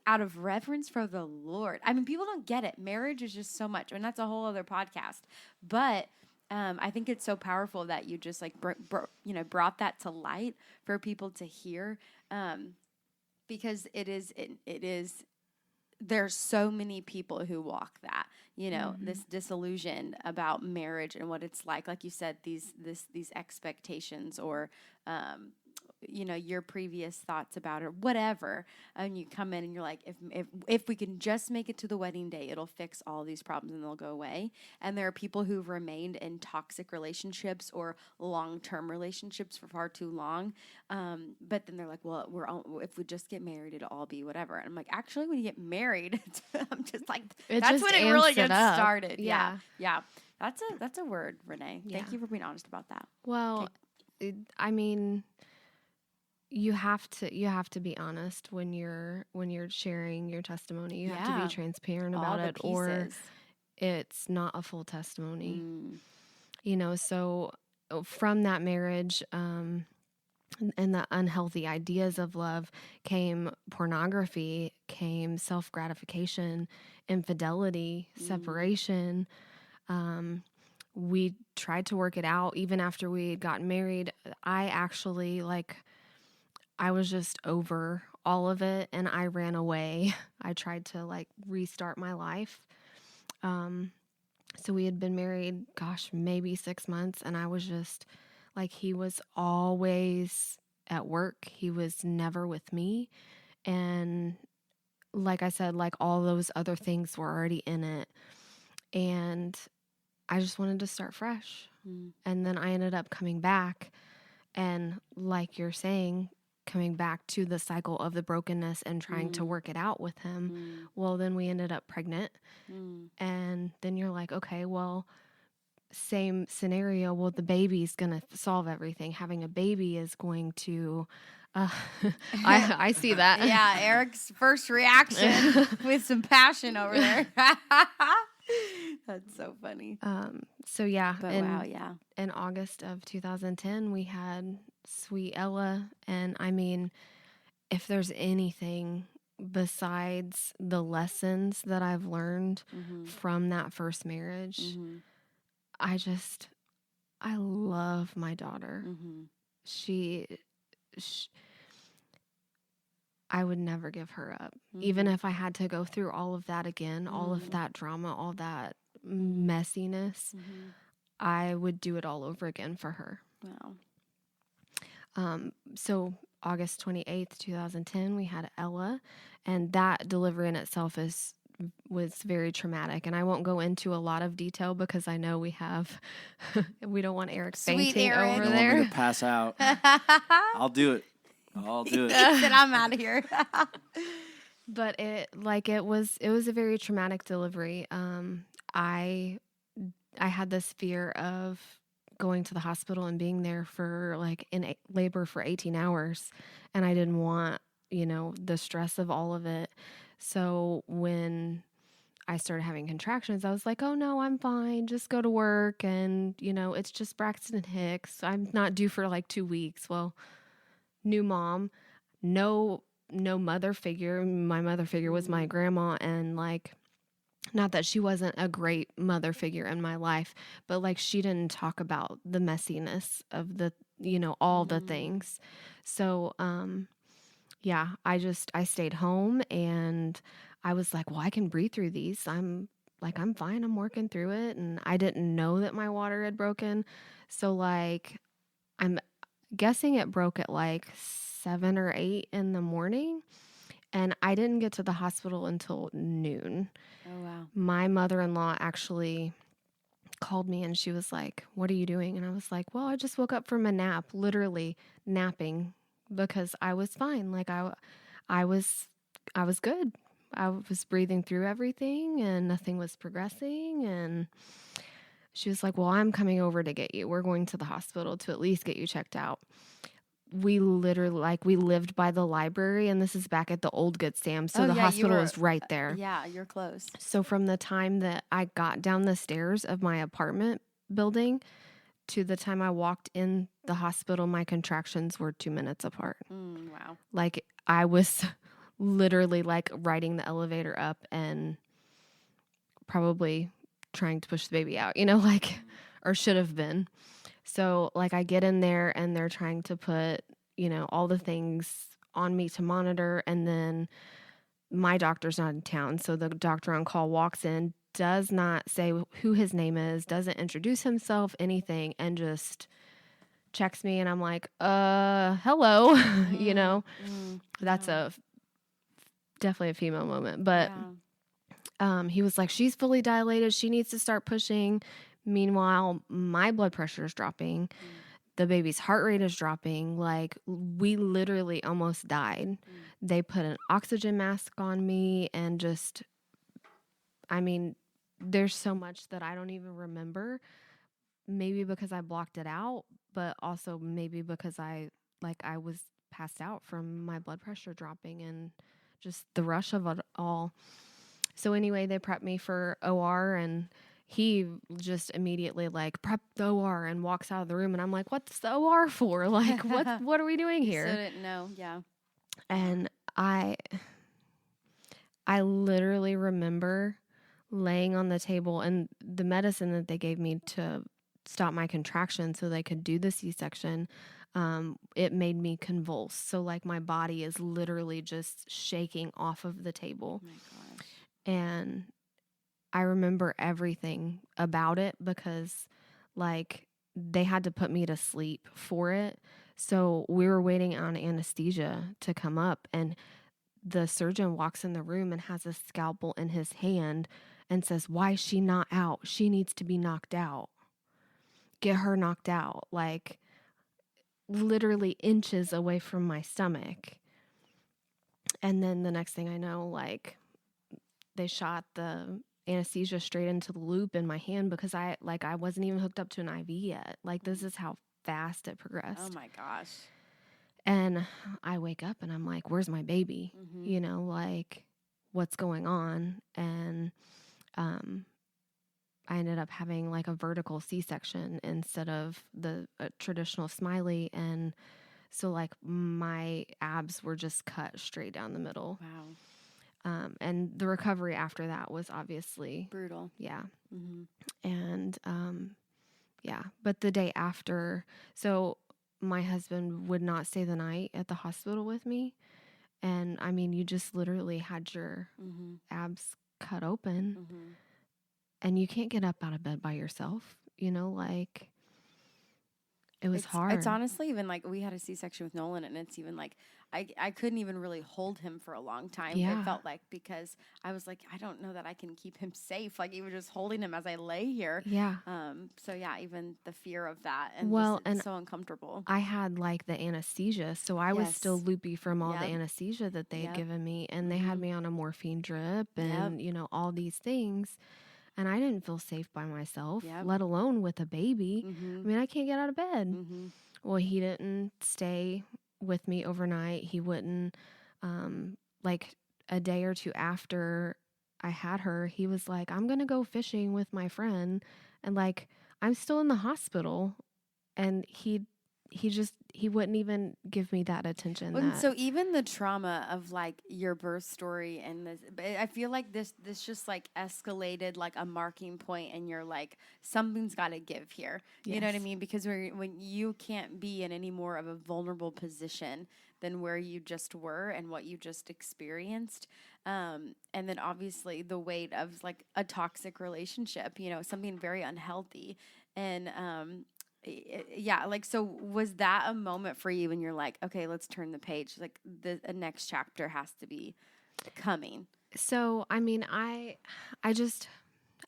out of reverence for the Lord. I mean, people don't get it. Marriage is just so much, and that's a whole other podcast. But I think it's so powerful that you just like brought that to light for people to hear, because it is. There's so many people who walk that, this disillusion about marriage and what it's like you said, these expectations or, your previous thoughts about it, whatever. And you come in and you're like, if we can just make it to the wedding day, it'll fix all these problems and they'll go away. And there are people who've remained in toxic relationships or long-term relationships for far too long. But then they're like, well, if we just get married, it'll all be whatever. And I'm like, actually, when you get married, I'm just like, that's when it really gets started. Yeah. That's a word, Renee. Yeah. Thank you for being honest about that. Well, I mean, you have to be honest when you're sharing your testimony. You have to be transparent about it, or it's not a full testimony. So from that marriage and the unhealthy ideas of love came pornography, came self-gratification, infidelity, separation. We tried to work it out even after we had gotten married. I was just over all of it, and I ran away. I tried to restart my life. So we had been married, maybe 6 months, and I was just he was always at work. He was never with me. And like I said, all those other things were already in it. And I just wanted to start fresh. And then I ended up coming back, and like you're saying, coming back to the cycle of the brokenness and trying to work it out with him. Well, then we ended up pregnant. And then you're like, okay, well, same scenario. Well, the baby's going to solve everything. Having a baby is going to, I see that. Yeah. Eric's first reaction with some passion over there. That's so funny. So yeah. But wow. Yeah. In August of 2010, we had sweet Ella. And I mean, if there's anything besides the lessons that I've learned from that first marriage, I love my daughter. She I would never give her up. Even if I had to go through all of that again, all of that drama, all that messiness, I would do it all over again for her. Wow. So August 28th, 2010, we had Ella, and that delivery in itself is was very traumatic. And I won't go into a lot of detail because I know we don't want Eric Sweet fainting Eric. over You don't there. want me to pass out. I'll do it. I'll do it. He said, I'm out of here. But it was a very traumatic delivery. I had this fear of going to the hospital and being there for like in labor for 18 hours, and I didn't want, the stress of all of it. So when I started having contractions, I was like, oh no, I'm fine. Just go to work. And, it's just Braxton Hicks. I'm not due for like 2 weeks. Well, new mom, no mother figure. My mother figure was my grandma, and like, not that she wasn't a great mother figure in my life, but like she didn't talk about the messiness of the, all the things. So, yeah, I stayed home, and I was like, well, I can breathe through these. I'm fine. I'm working through it. And I didn't know that my water had broken. So like, I'm guessing it broke at like 7 or 8 in the morning. And I didn't get to the hospital until noon. Oh, wow. My mother-in-law actually called me, and she was like, what are you doing? And I was like, well, I just woke up from a nap, literally napping, because I was fine. Like I was good. I was breathing through everything and nothing was progressing. And she was like, well, I'm coming over to get you. We're going to the hospital to at least get you checked out. We literally, we lived by the library, and this is back at the old Good Sam. So the hospital is right there. Yeah, you're close. So from the time that I got down the stairs of my apartment building to the time I walked in the hospital, my contractions were 2 minutes apart. Wow. Like I was literally like riding the elevator up and probably trying to push the baby out, or should have been. So like I get in there and they're trying to put, all the things on me to monitor. And then my doctor's not in town. So the doctor on call walks in, does not say who his name is, doesn't introduce himself, anything, and just checks me. And I'm like, hello, that's definitely a female moment. But he was like, she's fully dilated. She needs to start pushing. Meanwhile, my blood pressure is dropping. The baby's heart rate is dropping. Like, we literally almost died. They put an oxygen mask on me and just, there's so much that I don't even remember. Maybe because I blocked it out, but also maybe because I was passed out from my blood pressure dropping and just the rush of it all. So anyway, they prepped me for OR, and he just immediately prep the OR and walks out of the room. And I'm like, what's the OR for? Like, what are we doing here? So didn't know. Yeah. And I literally remember laying on the table, and the medicine that they gave me to stop my contractions so they could do the C-section, it made me convulse. So my body is literally just shaking off of the table. Oh my gosh. And I remember everything about it because they had to put me to sleep for it. So we were waiting on anesthesia to come up, and the surgeon walks in the room and has a scalpel in his hand and says, why is she not out? She needs to be knocked out. Get her knocked out. Literally inches away from my stomach. And then the next thing I know, they shot the anesthesia straight into the loop in my hand because I wasn't even hooked up to an IV yet. This is how fast it progressed. Oh my gosh. And I wake up and I'm like, where's my baby? What's going on? And I ended up having a vertical C-section instead of the traditional smiley. And so my abs were just cut straight down the middle. Wow. And the recovery after that was obviously brutal. Yeah. Mm-hmm. And yeah, but the day after, so my husband would not stay the night at the hospital with me. And you just literally had your abs cut open. Mm-hmm. And you can't get up out of bed by yourself, it was hard. It's honestly even we had a C-section with Nolan, and it's even I couldn't even really hold him for a long time. Yeah. It felt like, because I was like, I don't know that I can keep him safe. Like, even just holding him as I lay here. Yeah. So yeah, even the fear of that, and Well, just, and it's so uncomfortable. I had like the anesthesia, so I was still Yes. loopy from all the Yep. anesthesia that they had Yep. given me, and they had Mhm. me on a morphine drip and, Yep. all these things. And I didn't feel safe by myself, Yep. let alone with a baby. Mhm. I mean, I can't get out of bed. Mhm. Well, he didn't stay with me overnight. He wouldn't, like a day or two after I had her, he was like, I'm going to go fishing with my friend. And like, I'm still in the hospital. And he wouldn't even give me that attention. And That, so even the trauma of like your birth story and this, but I feel like this just like escalated like a marking point, and you're like, something's got to give here. You know what I Yes. mean? Because when you can't be in any more of a vulnerable position than where you just were and what you just experienced, and then obviously the weight of like a toxic relationship, something very unhealthy, and yeah, like, so was that a moment for you when you're like, okay, let's turn the page, like a next chapter has to be coming? So, I mean, I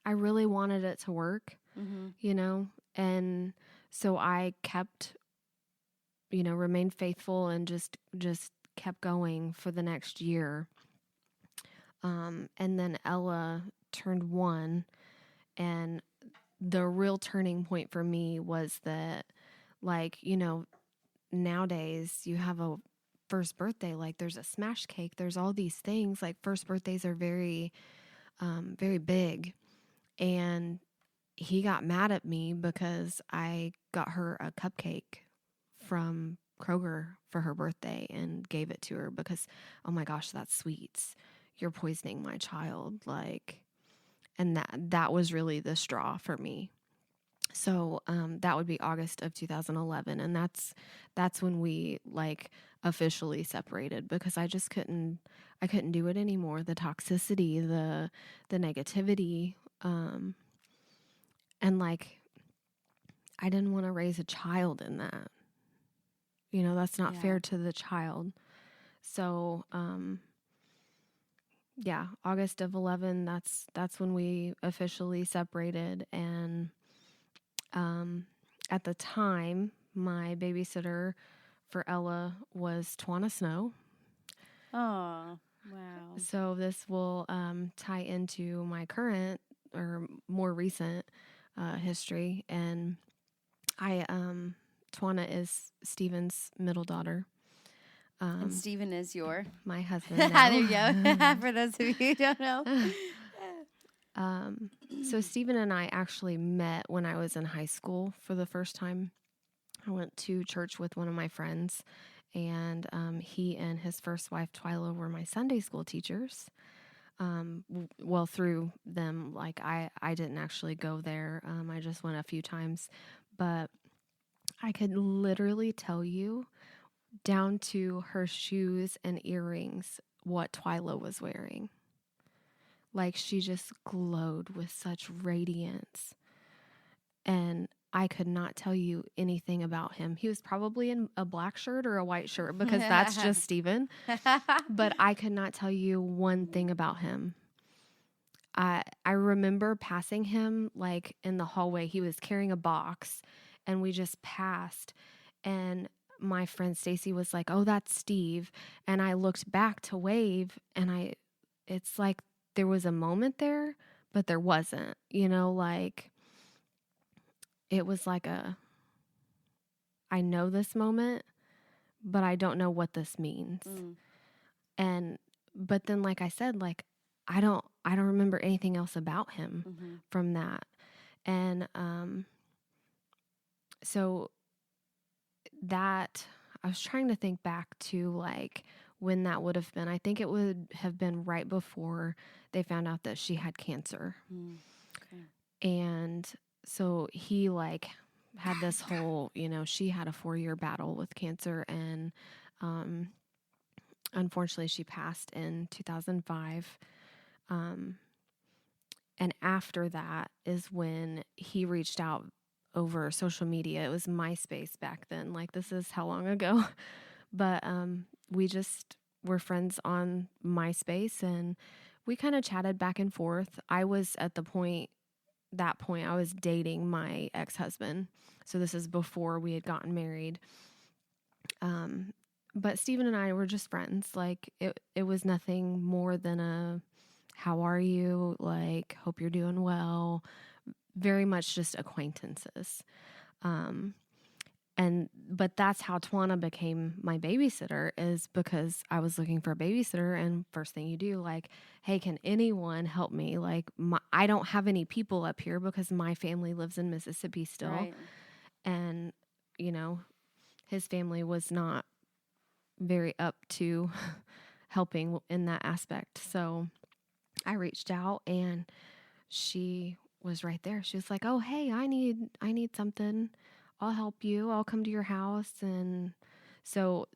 really wanted it to work, Mm-hmm. and so I kept, remained faithful and just kept going for the next year. And then Ella turned 1, and the real turning point for me was that, like, nowadays you have a first birthday, like there's a smash cake, there's all these things, like first birthdays are very, very big. And he got mad at me because I got her a cupcake from Kroger for her birthday and gave it to her because, oh my gosh, that's sweets. You're poisoning my child. Like, and that was really the straw for me. So that would be August of 2011, and that's when we like officially separated, because I couldn't do it anymore. The toxicity, the negativity, and like I didn't want to raise a child in that. That's not Yeah. fair to the child. So yeah, August of 11. That's when we officially separated, and at the time, my babysitter for Ella was Renee Snow. Oh, wow. So this will tie into my current or more recent history. And Twana is Stephen's middle daughter. And Stephen is your My husband now. there you go. For those of you who don't know. So Stephen and I actually met when I was in high school for the first time. I went to church with one of my friends, and he and his first wife, Twyla, were my Sunday school teachers. Well, through them, like I didn't actually go there. I just went a few times, but I could literally tell you down to her shoes and earrings what Twyla was wearing. Like, she just glowed with such radiance. And I could not tell you anything about him. He was probably in a black shirt or a white shirt, because that's just Steven. But I could not tell you one thing about him. I remember passing him like in the hallway. He was carrying a box, and we just passed. And my friend Stacy was like, "Oh, that's Steve." And I looked back to wave, and it's like there was a moment there, but there wasn't, like it was like I know this moment, but I don't know what this means. But then, like I said, like I don't remember anything else about him from that. And so that, I was trying to think back to like when that would have been. I think it would have been right before they found out that she had cancer. Okay. And so he like had this whole, she had a 4-year battle with cancer, and unfortunately she passed in 2005. And after that is when he reached out over social media. It was MySpace back then. Like, this is how long ago. But we just were friends on MySpace, and we kind of chatted back and forth. I was at that point, I was dating my ex-husband. So this is before we had gotten married. But Steven and I were just friends. Like it was nothing more than a, how are you? Like, hope you're doing well. Very much just acquaintances. But that's how Tawana became my babysitter, is because I was looking for a babysitter, and first thing you do, like, hey, can anyone help me? Like, I don't have any people up here because my family lives in Mississippi still. Right. And, you know, his family was not very up to helping in that aspect. So I reached out, and she was right there. She was like, oh, hey, I need something. I'll help you. I'll come to your house. And so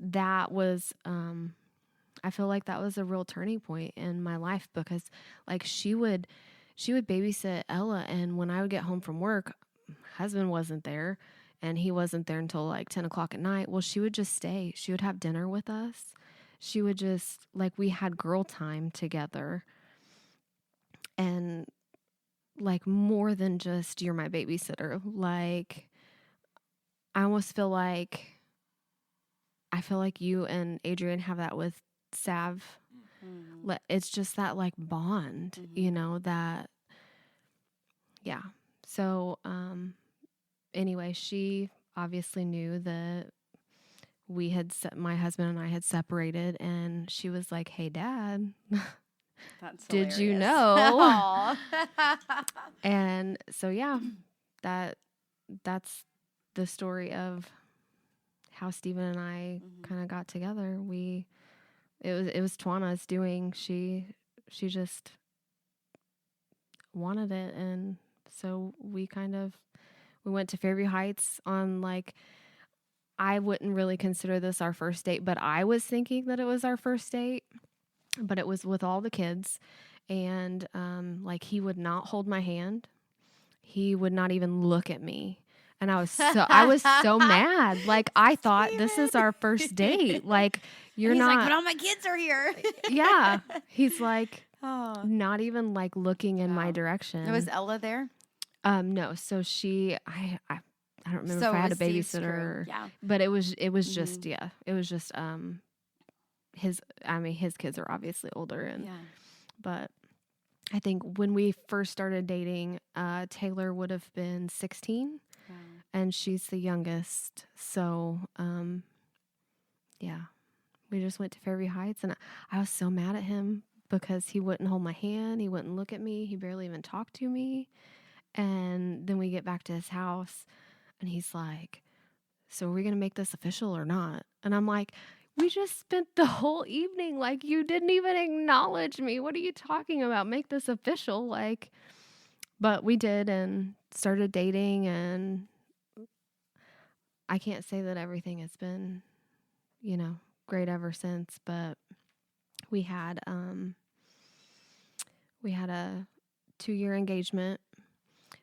that was, I feel like that was a real turning point in my life, because like she would babysit Ella. And when I would get home from work, husband wasn't there, and he wasn't there until like 10 o'clock at night. Well, she would just stay. She would have dinner with us. She would just, like, we had girl time together. And like, more than just, you're my babysitter. Like, I almost feel like you and Adrian have that with Sav. Mm-hmm. It's just that like bond, Mm-hmm. you know, that, yeah. So, anyway, she obviously knew that my husband and I had separated, and she was like, hey, Dad, That's did you hilarious. know? And so, yeah, that's the story of how Steven and I kind of got together. It was Tawana's doing. She just wanted it. And so we went to Fairview Heights on, like, I wouldn't really consider this our first date, but I was thinking that it was our first date, but it was with all the kids. And, like, he would not hold my hand. He would not even look at me. And I was so mad. Like, I thought, this is our first date. Like, you're he's not. like, but all my kids are here. Yeah. He's like, Oh. not even like looking in my Wow. direction. Was Ella there? No. So I don't remember if I had a Steve's babysitter. crew. Yeah. But it was just, yeah. It was just, his kids are obviously older, and, Yeah. but I think when we first started dating, Taylor would have been 16. Wow. And she's the youngest. So, yeah, we just went to Fairview Heights, and I was so mad at him because he wouldn't hold my hand. He wouldn't look at me. He barely even talked to me. And then we get back to his house, and he's like, so are we going to make this official or not? And I'm like, we just spent the whole evening. Like, you didn't even acknowledge me. What are you talking about? Make this official. Like, but we did, and started dating, and I can't say that everything has been, great ever since, but we had a 2-year engagement.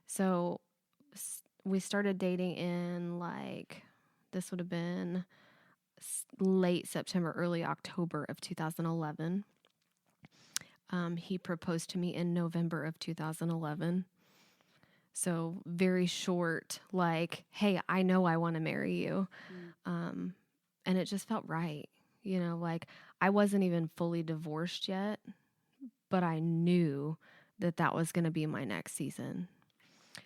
So we started dating in, like, this would have been late September, early October of 2011. He proposed to me in November of 2011. So very short, like, hey, I know I want to marry you. And it just felt right. Like, I wasn't even fully divorced yet, but I knew that was going to be my next season.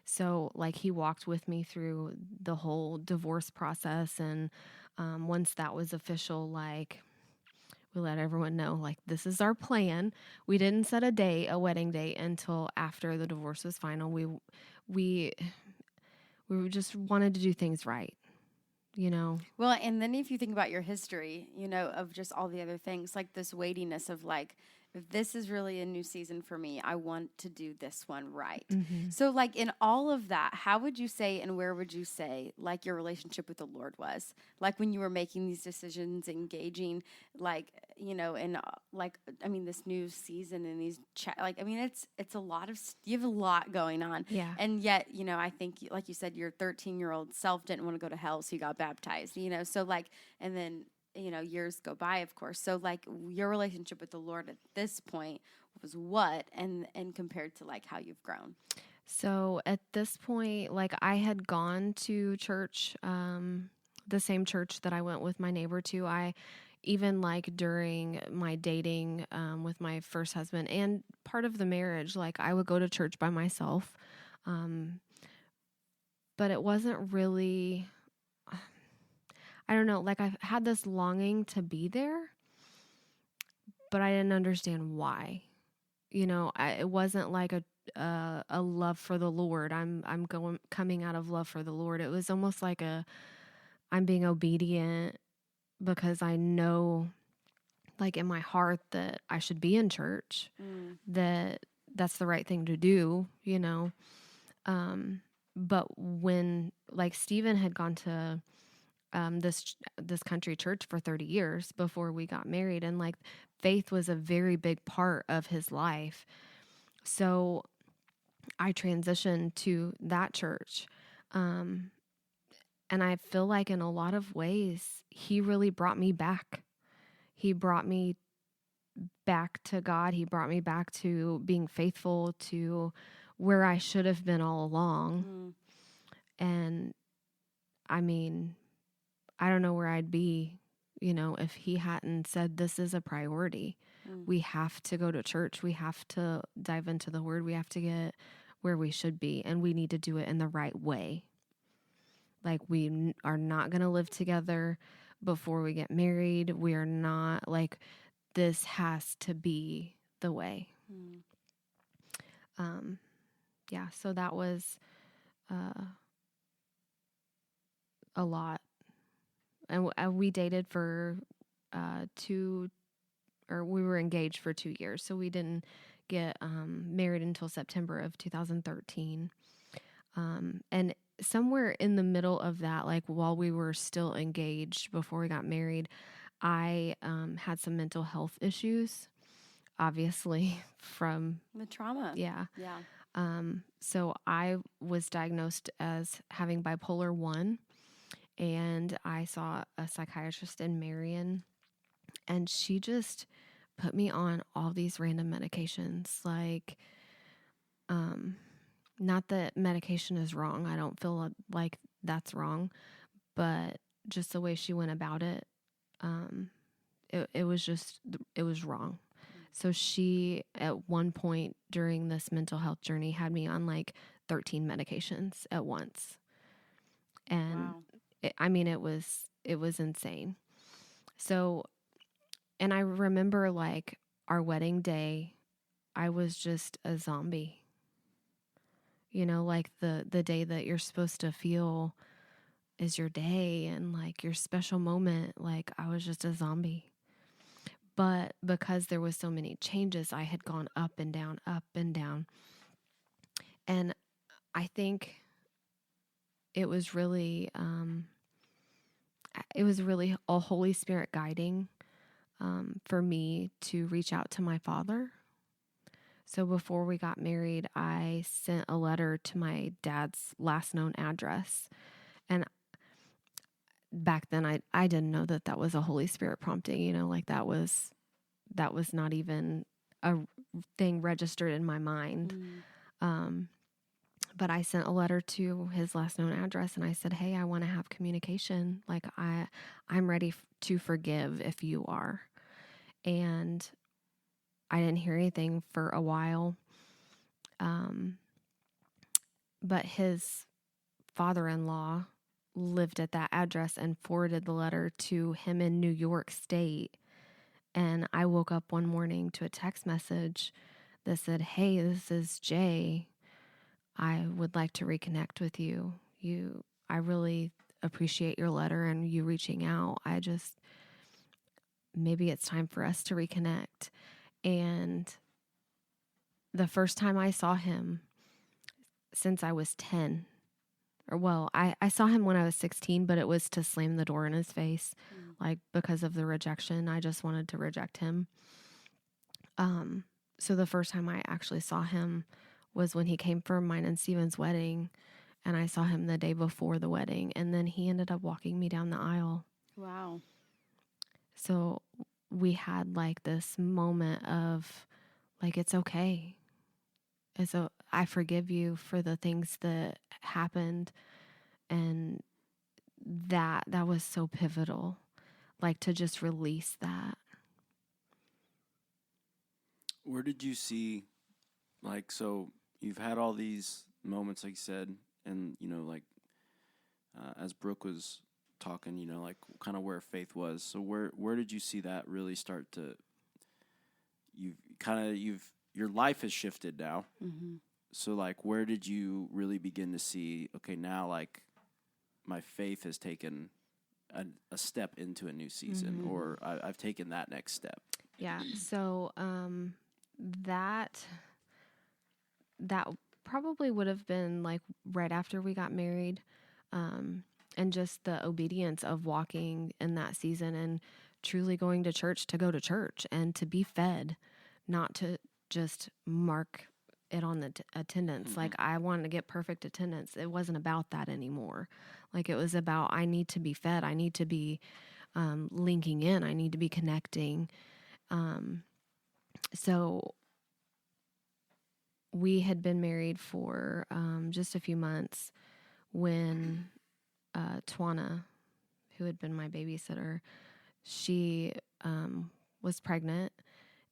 So, like, he walked with me through the whole divorce process. And once that was official, like, we let everyone know, like, this is our plan. We didn't set a wedding date, until after the divorce was final. We just wanted to do things right, Well, and then if you think about your history, of just all the other things, like this weightiness of, like, if this is really a new season for me, I want to do this one right. Mm-hmm. So, like, in all of that, how would you say, and where would you say, like, your relationship with the Lord was? Like, when you were making these decisions, engaging, like, in, like, this new season and these, it's a lot of, you have a lot going on. Yeah. And yet, I think, like you said, your 13-year-old self didn't want to go to hell, so you got baptized, so, like, and then years go by, of course. So like your relationship with the Lord at this point was what, and compared to like how you've grown. So at this point, like I had gone to church, the same church that I went with my neighbor to. I even like during my dating with my first husband and part of the marriage, like I would go to church by myself. But it wasn't really, I don't know, like I had this longing to be there, but I didn't understand why. It wasn't like a love for the Lord. I'm coming out of love for the Lord. It was almost like I'm being obedient because I know, like in my heart, that I should be in church, that's the right thing to do, But when like Stephen had gone to this country church for 30 years before we got married, and like faith was a very big part of his life. So I transitioned to that church. And I feel like in a lot of ways, he really brought me back. He brought me back to God. He brought me back to being faithful to where I should have been all along. And I mean, I don't know where I'd be, if he hadn't said this is a priority. We have to go to church. We have to dive into the word. We have to get where we should be, and we need to do it in the right way. Like we are not going to live together before we get married. We are not like, this has to be the way. Yeah. So that was, a lot. And we dated for, we were engaged for 2 years. So we didn't get, married until September of 2013. And somewhere in the middle of that, like while we were still engaged before we got married, I had some mental health issues, obviously from the trauma. Yeah. Yeah. So I was diagnosed as having bipolar 1, and I saw a psychiatrist in Marion, and she just put me on all these random medications. Like, not that medication is wrong. I don't feel like that's wrong, but just the way she went about it, it was wrong. So she, at one point during this mental health journey, had me on like 13 medications at once. And wow. it was insane. So, and I remember like our wedding day, I was just a zombie. Like the day that you're supposed to feel is your day and like your special moment. Like I was just a zombie. But because there was so many changes, I had gone up and down, up and down. And I think it was really a Holy Spirit guiding for me to reach out to my father. So before we got married, I sent a letter to my dad's last known address. And back then I didn't know that was a Holy Spirit prompting, like that was not even a thing registered in my mind. But I sent a letter to his last known address, and I said, hey, I want to have communication. Like I'm ready to forgive if you are. And I didn't hear anything for a while. But his father-in-law lived at that address and forwarded the letter to him in New York State. And I woke up one morning to a text message that said, hey, this is Jay. I would like to reconnect with you. I really appreciate your letter and you reaching out. Maybe it's time for us to reconnect. And the first time I saw him since I was 10, I saw him when I was 16, but it was to slam the door in his face, like because of the rejection. I just wanted to reject him. So the first time I actually saw him was when he came for mine and Steven's wedding, and I saw him the day before the wedding, and then he ended up walking me down the aisle. Wow. So we had like this moment of like, it's okay. I forgive you for the things that happened. And that was so pivotal, like to just release that. Where did you see, like, so you've had all these moments, like you said, and, like, as Brooke was talking, like, kind of where faith was. So where did you see that really start to, your life has shifted now. Mm-hmm. So, like, where did you really begin to see, okay, now, like, my faith has taken a step into a new season, or I've taken that next step? Yeah. So that probably would have been like right after we got married, and just the obedience of walking in that season and truly going to church to go to church and to be fed, not to just mark it on the attendance. Like I wanted to get perfect attendance. It wasn't about that anymore. Like it was about, I need to be fed. I need to be linking in. I need to be connecting. So we had been married for just a few months when Twana, who had been my babysitter, she was pregnant,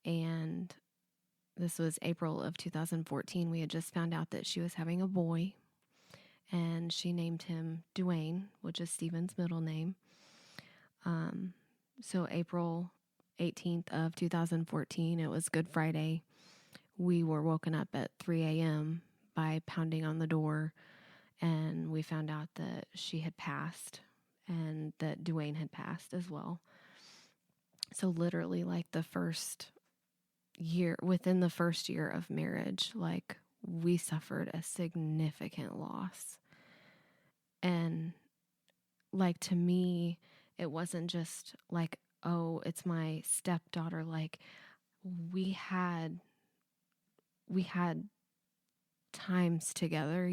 and this was April of 2014. We had just found out that she was having a boy, and she named him Dwayne, which is Stephen's middle name. So April 18th of 2014, it was Good Friday. We were woken up at 3 a.m. by pounding on the door, and we found out that she had passed and that Dwayne had passed as well. So literally like within the first year of marriage, like we suffered a significant loss. And like to me, it wasn't just like, oh, it's my stepdaughter. Like we had times together,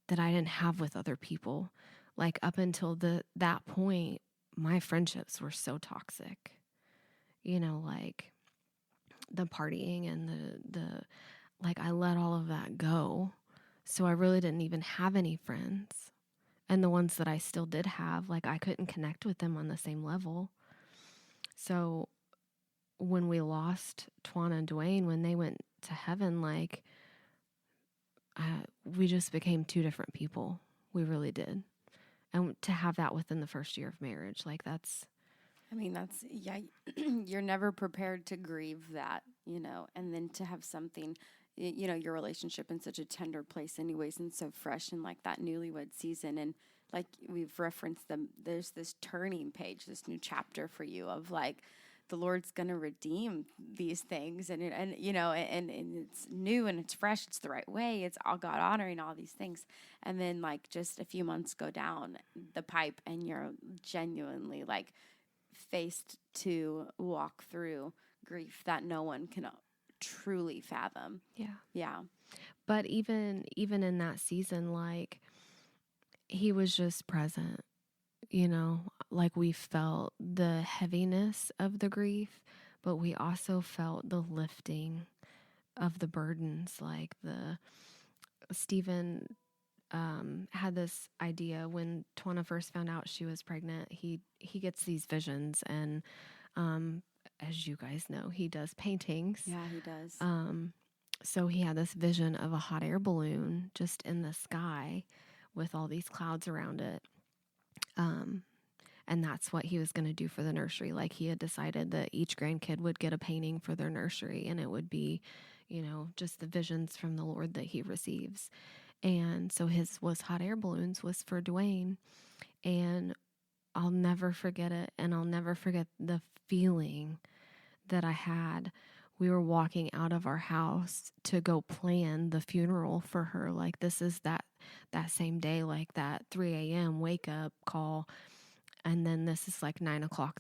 that I didn't have with other people. Like up until that point, my friendships were so toxic. Like the partying and the like I let all of that go. So I really didn't even have any friends. And the ones that I still did have, like I couldn't connect with them on the same level. So when we lost Twana and Dwayne, when they went to heaven, like we just became two different people. We really did. And to have that within the first year of marriage, like that's, yeah, you're never prepared to grieve that, and then to have something, your relationship in such a tender place anyways, and so fresh and like that newlywed season. And like we've referenced them, there's this turning page, this new chapter for you of like, the Lord's going to redeem these things. And it's new and it's fresh. It's the right way. It's all God honoring, all these things. And then like just a few months go down the pipe and you're genuinely like faced to walk through grief that no one can truly fathom. Yeah. Yeah. But even in that season, like he was just present, like we felt the heaviness of the grief, but we also felt the lifting of the burdens. Like Stephen had this idea when Twana first found out she was pregnant. He gets these visions, and as you guys know, he does paintings. Yeah, he does. So he had this vision of a hot air balloon just in the sky with all these clouds around it. And that's what he was going to do for the nursery. Like he had decided that each grandkid would get a painting for their nursery, and it would be, just the visions from the Lord that he receives. And so his was hot air balloons was for Dwayne. And I'll never forget it. And I'll never forget the feeling that I had. We were walking out of our house to go plan the funeral for her. Like this is that same day, like that 3 a.m. wake up call. And then this is like 9 o'clock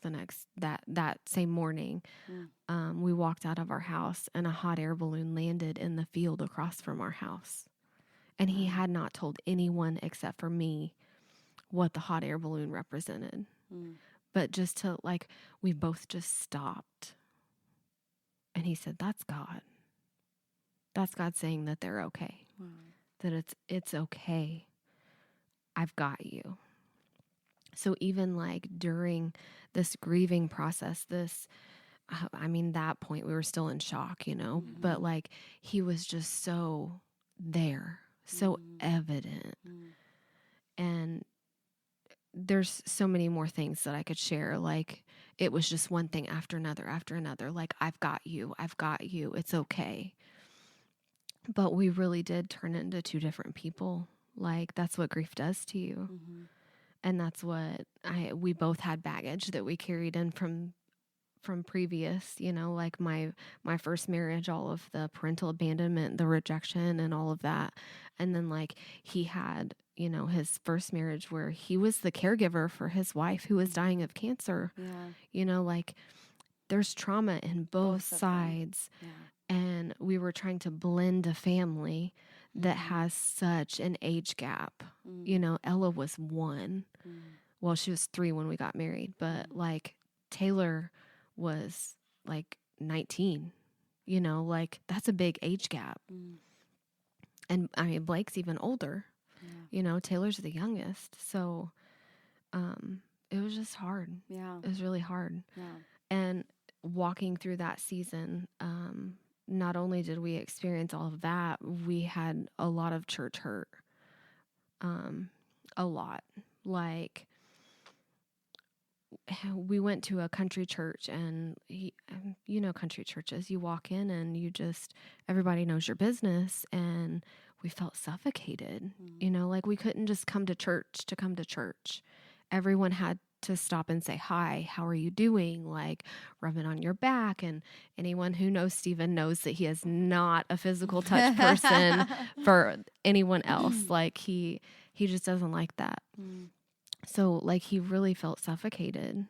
that same morning. We walked out of our house and a hot air balloon landed in the field across from our house. And he had not told anyone except for me what the hot air balloon represented. but just to like, we both just stopped. And he said, that's God. That's God saying that they're okay. Wow. That it's okay. I've got you. So even like during this grieving process, that point we were still in shock, but like he was just so there, so evident. And there's so many more things that I could share. Like it was just one thing after another. Like, I've got you. It's okay. But we really did turn into two different people. Like that's what grief does to you. And that's what we both had baggage that we carried in from previous, like my first marriage, all of the parental abandonment, the rejection and all of that. And then like he had, his first marriage where he was the caregiver for his wife who was dying of cancer. Yeah. Like there's trauma in both sides. Yeah. And we were trying to blend a family that has such an age gap. Ella was 1. Well, she was 3 when we got married, but like Taylor was like 19, like that's a big age gap. And I mean, Blake's even older, Taylor's the youngest. So, it was just hard. Yeah. It was really hard. Yeah. And walking through that season, not only did we experience all of that, we had a lot of church hurt. A lot. Like, we went to a country church and, country churches, you walk in and everybody knows your business, and we felt suffocated, like we couldn't just come to church. Everyone had to stop and say, hi, how are you doing? Like rubbing on your back. And anyone who knows Stephen knows that he is not a physical touch person for anyone else. Like he just doesn't like that. So like he really felt suffocated,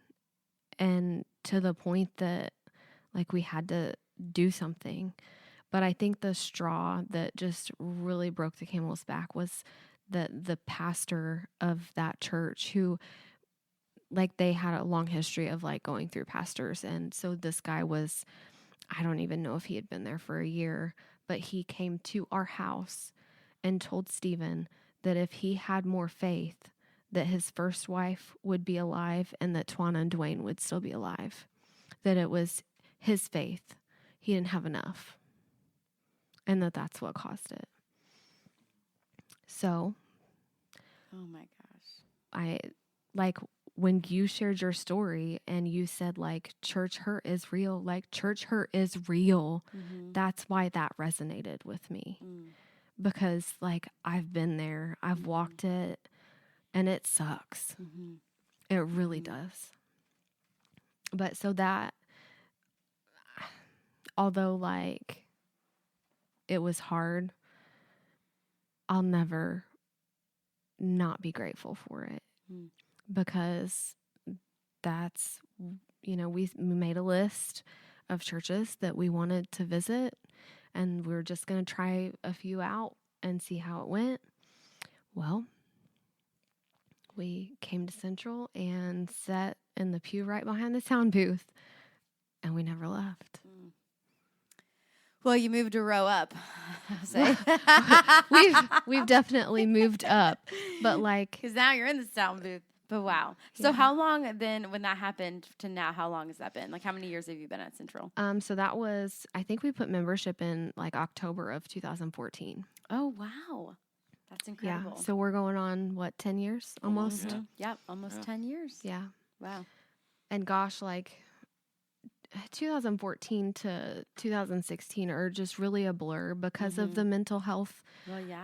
and to the point that like we had to do something. But I think the straw that just really broke the camel's back was the pastor of that church, who like they had a long history of like going through pastors. And so this guy was, I don't even know if he had been there for a year, but he came to our house and told Stephen that if he had more faith, that his first wife would be alive and that Twana and Dwayne would still be alive. That it was his faith. He didn't have enough. And that's what caused it. So. Oh my gosh. When you shared your story and you said like church hurt is real, that's why that resonated with me. Because like I've been there, I've walked it, and it sucks. It really does. But so that, although like it was hard, I'll never not be grateful for it. Because that's, we made a list of churches that we wanted to visit, and we were just going to try a few out and see how it went. Well, we came to Central and sat in the pew right behind the sound booth, and we never left. Well, you moved a row up. we've definitely moved up, but like, because now you're in the sound booth. But wow. So how long then, when that happened to now, how long has that been? Like how many years have you been at Central? So that was, I think we put membership in like October of 2014. Oh, wow. That's incredible. Yeah. So we're going on 10 years almost? Yep. Almost 10 years. Yeah. Wow. And gosh, like 2014 to 2016 are just really a blur because of the mental health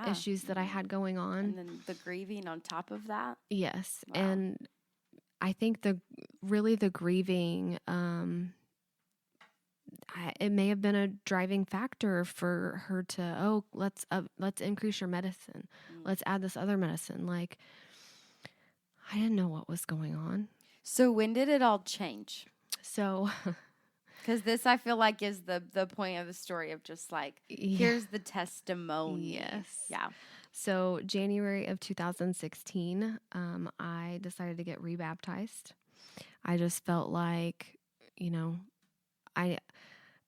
issues that I had going on. And then the grieving on top of that. Yes. Wow. And I think the grieving, it may have been a driving factor for her to, let's increase your medicine. Let's add this other medicine. Like, I didn't know what was going on. So when did it all change? So, because this, I feel like, is the point of the story of just like, here's the testimony. Yes. Yeah. So January of 2016, I decided to get rebaptized. I just felt like, you know,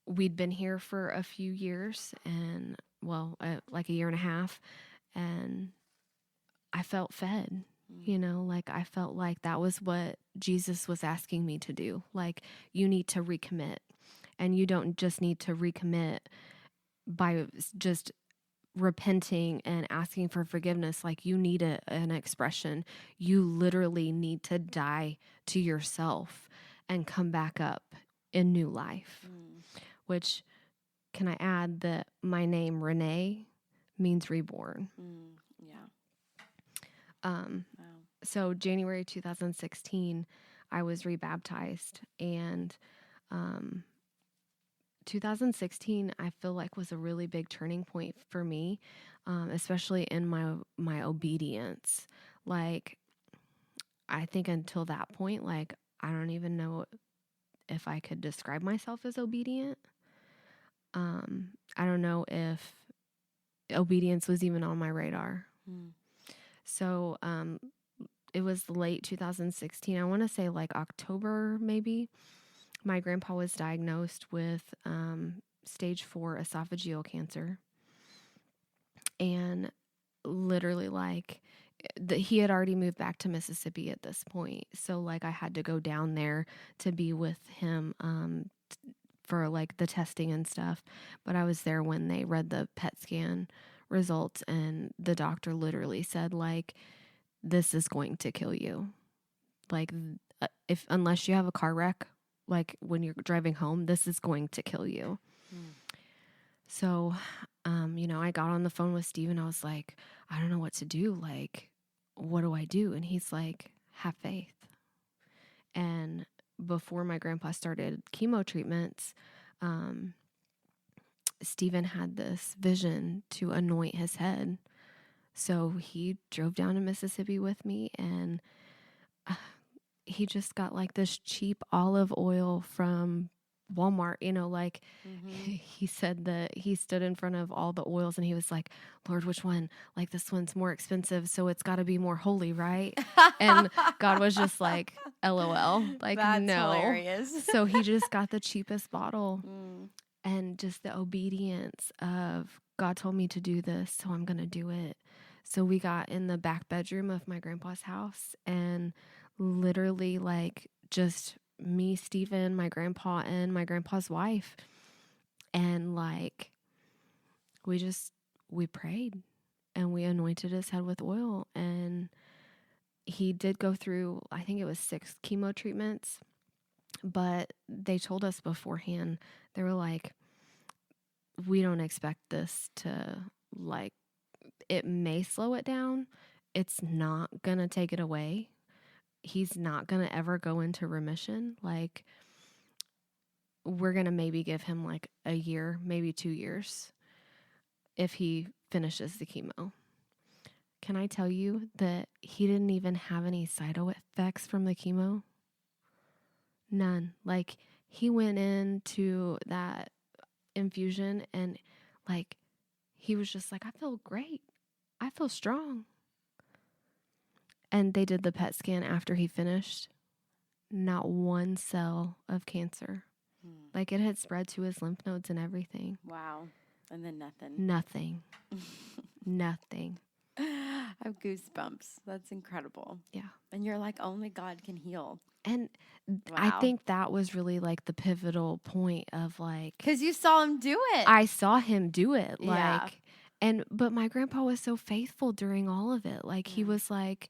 we'd been here for a few years and like a year and a half, and I felt fed, you know, like I felt like that was what Jesus was asking me to do. Like, you need to recommit, and you don't just need to recommit by just repenting and asking for forgiveness. Like, you need an expression. You literally need to die to yourself and come back up in new life. Which, can I add that my name Renee means reborn. Yeah. Wow. So January 2016, I was rebaptized, and 2016 I feel like was a really big turning point for me, especially in my obedience. Like, I think until that point, like, I don't even know if I could describe myself as obedient. I don't know if obedience was even on my radar. So it was late 2016. I want to say like October, maybe. My grandpa was diagnosed with stage 4 esophageal cancer. And literally, like, he had already moved back to Mississippi at this point. So, like, I had to go down there to be with him for, like, the testing and stuff. But I was there when they read the PET scan results, and the doctor literally said, like, this is going to kill you. Like, unless you have a car wreck, like when you're driving home, this is going to kill you. So, you know, I got on the phone with Steven. I was like, I don't know what to do. Like, what do I do? And he's like, have faith. And before my grandpa started chemo treatments, Steven had this vision to anoint his head. So he drove down to Mississippi with me, and he just got like this cheap olive oil from Walmart, you know, like he said that he stood in front of all the oils and he was like, Lord, which one? Like, this one's more expensive, so it's got to be more holy, right? And God was just like, LOL, like, That's no. hilarious. So he just got the cheapest bottle. And just the obedience of, God told me to do this, so I'm going to do it. So we got in the back bedroom of my grandpa's house, and literally, like, just me, Steven, my grandpa, and my grandpa's wife. And, like, we prayed, and we anointed his head with oil. And he did go through, I think it was 6 chemo treatments. But they told us beforehand, they were like, we don't expect this to, like, it may slow it down. It's not going to take it away. He's not going to ever go into remission. Like, we're going to maybe give him like a year, maybe 2 years if he finishes the chemo. Can I tell you that he didn't even have any side effects from the chemo? None. Like, he went into that infusion and, like, he was just like, I feel great. I feel strong. And they did the PET scan after he finished. Not one cell of cancer. Like, it had spread to his lymph nodes and everything. Wow. And then nothing. Nothing. Nothing. I have goosebumps. That's incredible. Yeah. And you're like, only God can heal. And Wow. I think that was really like the pivotal point of, like, because you saw him do it. I saw him do it. Yeah. Like, but my grandpa was so faithful during all of it. Like, he was like,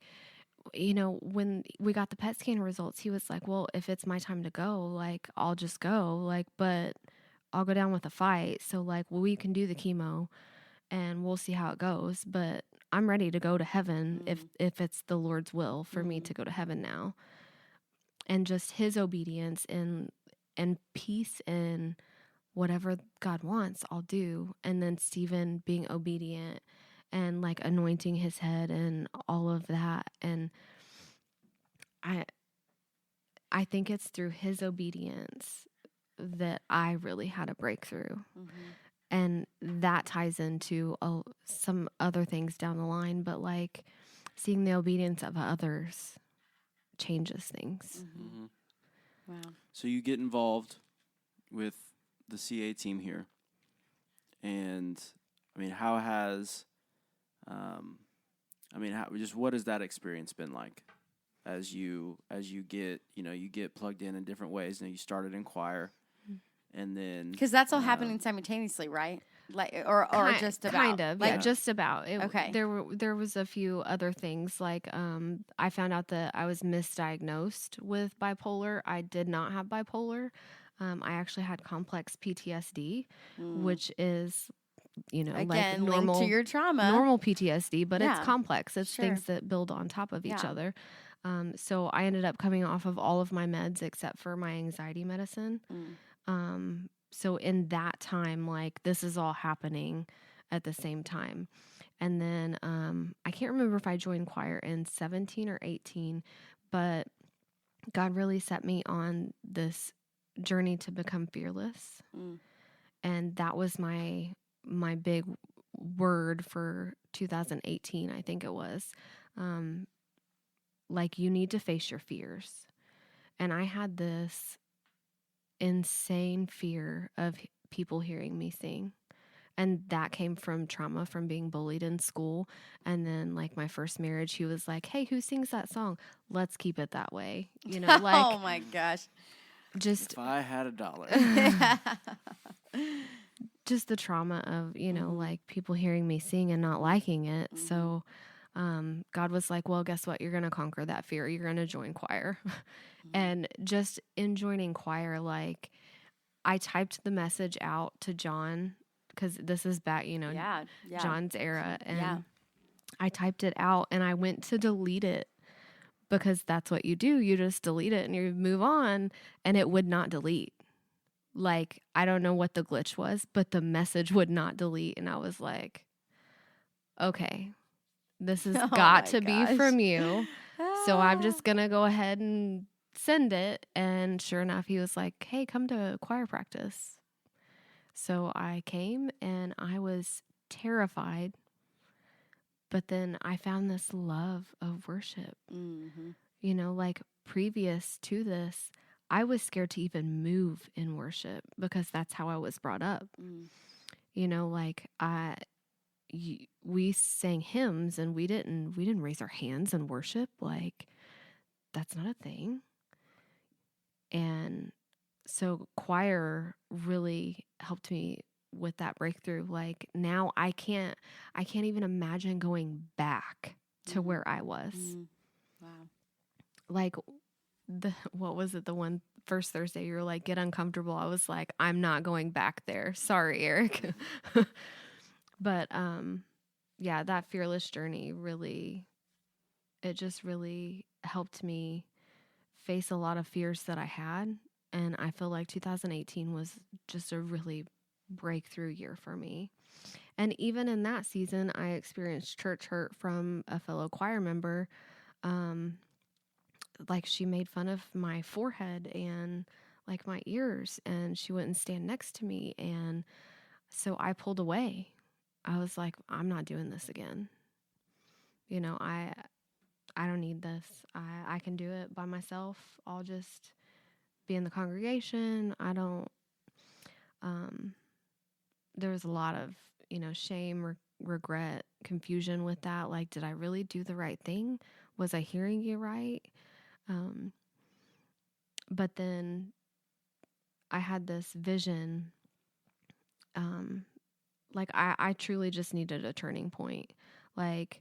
you know, when we got the PET scan results, he was like, well, if it's my time to go, like, I'll just go. Like, but I'll go down with a fight. So, like, well, we can do the chemo and we'll see how it goes. But I'm ready to go to heaven if it's the Lord's will for me to go to heaven now. And just his obedience and peace in whatever God wants, I'll do. And then Steven being obedient and, like, anointing his head and all of that. And I think it's through his obedience that I really had a breakthrough. And that ties into some other things down the line. But, like, seeing the obedience of others changes things. Wow. So you get involved with the CA team here, and I mean, how has, what has that experience been like, as you get you get plugged in different ways? You started in choir, and then Because that's all happening simultaneously, right? Like, or just about, kind of, like, yeah, just about. Okay. There was a few other things, like I found out that I was misdiagnosed with bipolar. I did not have bipolar. I actually had complex PTSD, which is, again, like normal linked to your trauma. normal PTSD, but it's Yeah, complex. It's sure. things that build on top of each Yeah. other. So I ended up coming off of all of my meds except for my anxiety medicine. So in that time, like, this is all happening at the same time. And then I can't remember if I joined choir in 17 or 18, but God really set me on this journey to become fearless. And that was my big word for 2018, I think it was. Like, you need to face your fears. And I had this insane fear of people hearing me sing. And that came from trauma, from being bullied in school. And then, like, my first marriage, he was like, hey, who sings that song? Let's keep it that way. Like, oh my gosh. Just, if I had $1. just the trauma of, like, people hearing me sing and not liking it. So God was like, well, guess what? You're going to conquer that fear. You're going to join choir. And just in joining choir, like, I typed the message out to John, because this is back, Yeah. John's era. And Yeah. I typed it out and I went to delete it, because that's what you do. You just delete it and you move on, and it would not delete. Like, I don't know what the glitch was, but the message would not delete. And I was like, okay, this has got to be from you. So I'm just going to go ahead and send it. And sure enough, he was like, hey, come to choir practice. So I came and I was terrified. But then I found this love of worship. Like, previous to this, I was scared to even move in worship because that's how I was brought up. Like, we sang hymns and we didn't raise our hands in worship. Like, that's not a thing. And so choir really helped me with that breakthrough. Like, now I can't even imagine going back to where I was. Wow. Like, what was it? The one first Thursday, you were like, get uncomfortable. I was like, I'm not going back there. Sorry, Eric. But, yeah, that fearless journey it just really helped me face a lot of fears that I had. And I feel like 2018 was just a really breakthrough year for me. And even in that season, I experienced church hurt from a fellow choir member. Like, she made fun of my forehead and, like, my ears, and she wouldn't stand next to me. And so I pulled away. I was like, I'm not doing this again. I don't need this. I can do it by myself. I'll just be in the congregation. There was a lot of, shame, regret, confusion with that. Like, did I really do the right thing? Was I hearing you right? But then I had this vision. Like, I truly just needed a turning point. Like,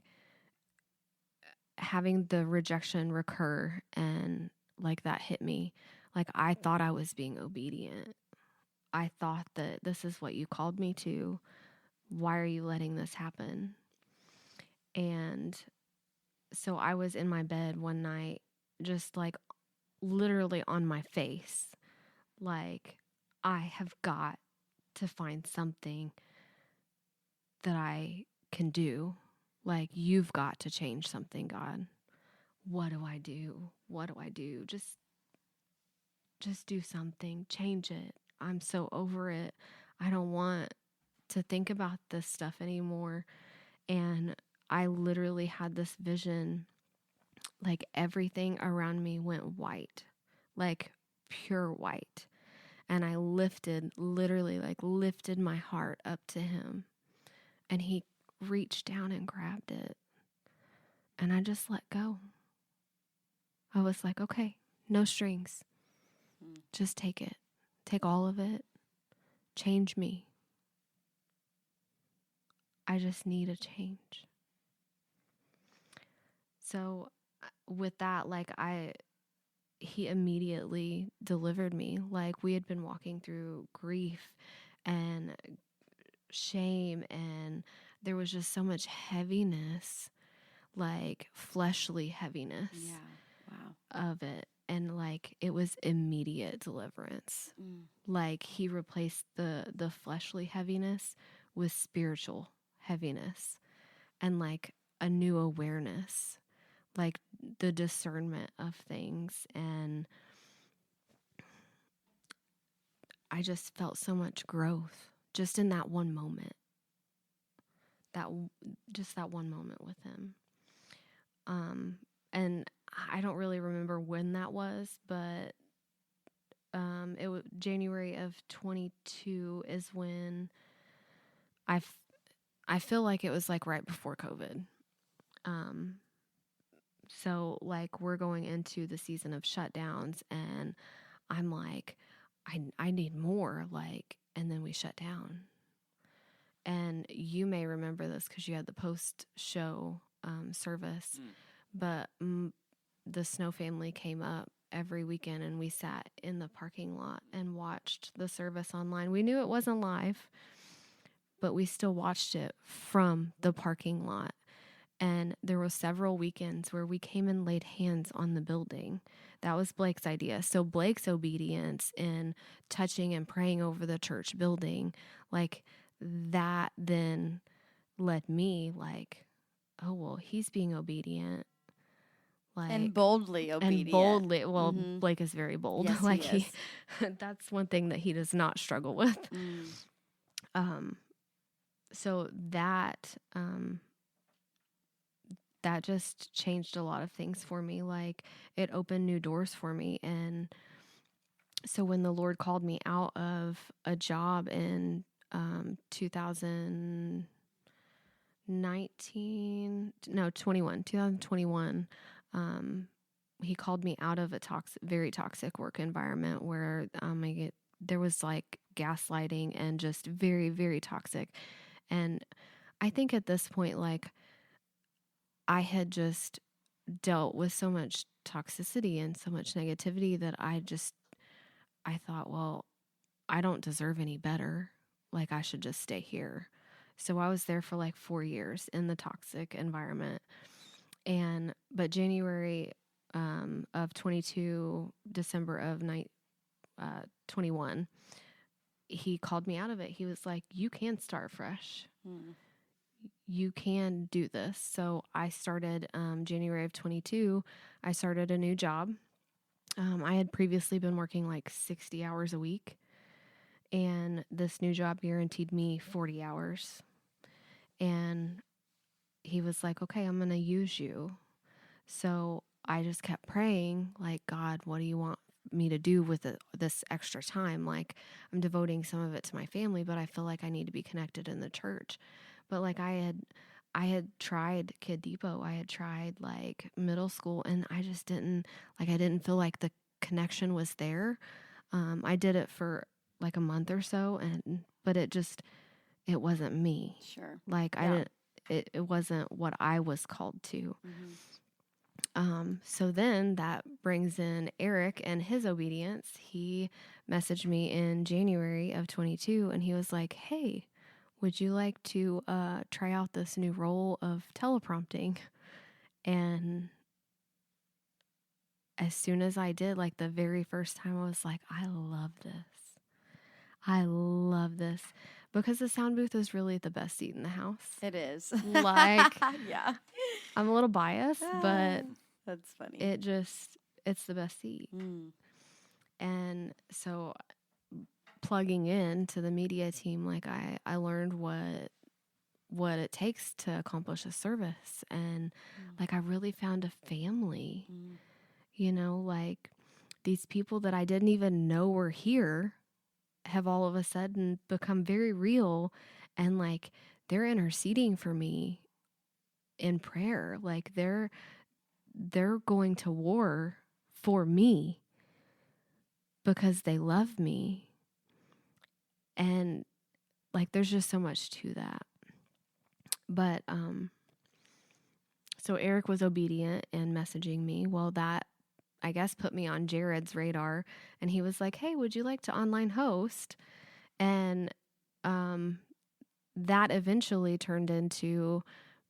having the rejection recur, and, like, that hit me. Like, I thought I was being obedient. I thought that this is what you called me to. Why are you letting this happen? And so I was in my bed one night, just, like, literally on my face. Like, I have got to find something that I can do. Like, you've got to change something, God. What do I do? What do I do? Just do something. Change it. I'm so over it. I don't want to think about this stuff anymore. And I literally had this vision, like, everything around me went white. Like, pure white. And I literally lifted my heart up to him. And he reached down and grabbed it. And I just let go. I was like, okay, no strings. Just take it. Take all of it. Change me. I just need a change. So with that, like he immediately delivered me. Like we had been walking through grief and shame, and there was just so much heaviness, like fleshly heaviness of it. And like it was immediate deliverance. Like he replaced the fleshly heaviness with spiritual heaviness and like a new awareness, like the discernment of things. And I just felt so much growth just in that one moment, that one moment with him. And I don't really remember when that was, but it was January of 22 is when I feel like it was like right before COVID. So like we're going into the season of shutdowns, and I'm like, I need more, like, and then we shut down. And you may remember this because you had the post-show service, but the Snow family came up every weekend, and we sat in the parking lot and watched the service online. We knew it wasn't live, but we still watched it from the parking lot. And there were several weekends where we came and laid hands on the building. That was Blake's idea. So Blake's obedience in touching and praying over the church building, like that then led me like, oh, well, he's being obedient. Like, and boldly obedient. And boldly. Well, Blake is very bold. Yes, like he is. That's one thing that he does not struggle with. So that just changed a lot of things for me. Like it opened new doors for me. And so when the Lord called me out of a job in 2021, he called me out of a very toxic work environment where there was like gaslighting and just very, very toxic. And I think at this point, like, I had just dealt with so much toxicity and so much negativity that I thought, well, I don't deserve any better. Like, I should just stay here. So I was there for like 4 years in the toxic environment. But January of 22, December of 21, he called me out of it. He was like, you can start fresh. You can do this. So I started January of 22. I started a new job. I had previously been working like 60 hours a week, and this new job guaranteed me 40 hours. And he was like, okay, I'm going to use you. So I just kept praying, like, God, what do you want me to do with this extra time? Like, I'm devoting some of it to my family, but I feel like I need to be connected in the church. But like I had tried Kid Depot, I had tried like middle school, and I just didn't feel like the connection was there. I did it for like a month or so, but it wasn't me. Sure. Like it wasn't what I was called to. So then that brings in Eric and his obedience. He messaged me in January of 22, and he was like, hey, would you like to try out this new role of teleprompting? And as soon as I did, like the very first time, I was like, I love this. I love this. Because the sound booth is really the best seat in the house. It is. Like, yeah. I'm a little biased, but that's funny. It's the best seat. And so plugging into the media team, like I learned what it takes to accomplish a service. And like I really found a family, you know, like these people that I didn't even know were here have all of a sudden become very real, and like they're interceding for me in prayer. Like they're going to war for me because they love me. And like there's just so much to that. But so Eric was obedient and messaging me. Well, that I guess put me on Jared's radar, and he was like, "Hey, would you like to online host?" And that eventually turned into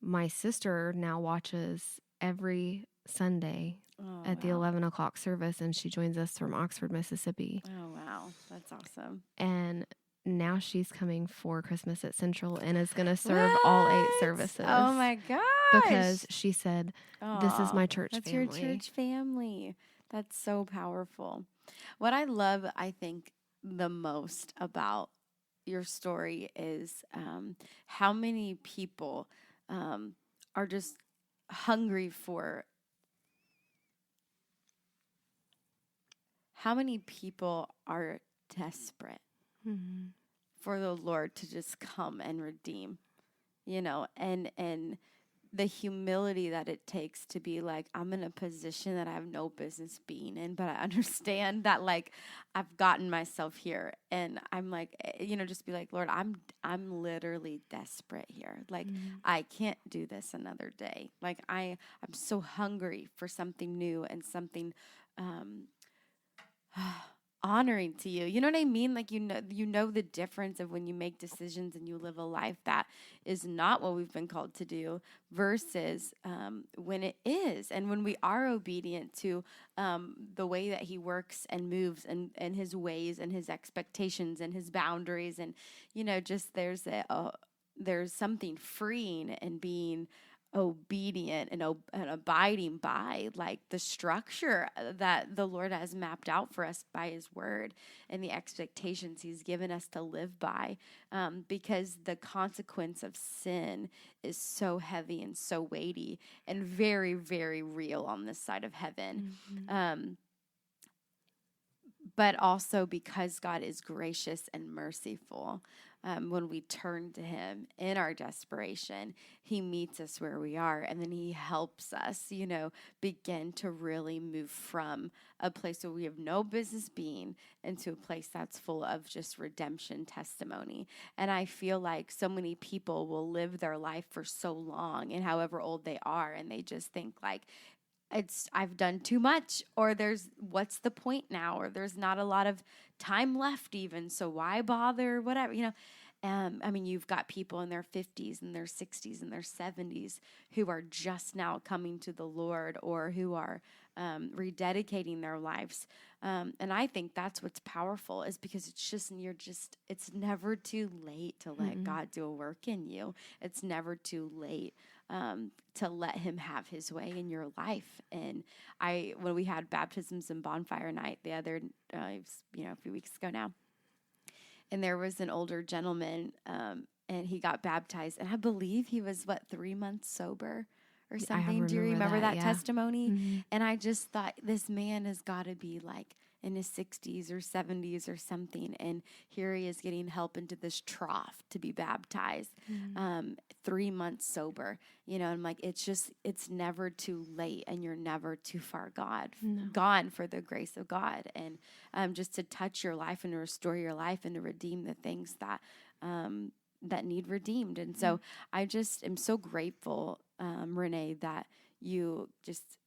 my sister now watches every Sunday at the 11 o'clock service, and she joins us from Oxford, Mississippi. Oh, wow. That's awesome. And now she's coming for Christmas at Central and is going to serve all 8 services. Oh, my gosh. Because she said, this is my church that's family. That's your church family. That's so powerful. What I love, I think, the most about your story is how many people are just hungry for. How many people are desperate for the Lord to just come and redeem, and the humility that it takes to be like, I'm in a position that I have no business being in, but I understand that like I've gotten myself here, and I'm like, just be like, Lord, I'm literally desperate here. Like I can't do this another day. Like I'm so hungry for something new and something honoring to you. You know what I mean? Like, you know the difference of when you make decisions and you live a life that is not what we've been called to do versus when it is. And when we are obedient to the way that he works and moves and his ways and his expectations and his boundaries. And, just there's something freeing in being obedient and abiding by like the structure that the Lord has mapped out for us by his word and the expectations he's given us to live by, because the consequence of sin is so heavy and so weighty and very, very real on this side of heaven. But also because God is gracious and merciful. When we turn to him in our desperation, he meets us where we are, and then he helps us, begin to really move from a place where we have no business being into a place that's full of just redemption testimony. And I feel like so many people will live their life for so long, and however old they are, and they just think like, I've done too much, or what's the point now, or there's not a lot of time left even, so why bother, whatever, I mean, you've got people in their 50s and their 60s and their 70s who are just now coming to the Lord, or who are rededicating their lives. And I think that's what's powerful, is because it's never too late to let God do a work in you. It's never too late to let him have his way in your life. And when we had baptisms and bonfire night the other, a few weeks ago now, and there was an older gentleman, and he got baptized, and I believe he was 3 months sober or something. Do you remember that testimony? And I just thought, this man has got to be like in his 60s or 70s or something, and here he is getting help into this trough to be baptized. 3 months sober, I'm like, it's never too late, and you're never too far gone for the grace of God, and just to touch your life and to restore your life and to redeem the things that need redeemed. And so I just am so grateful, Renee, that you just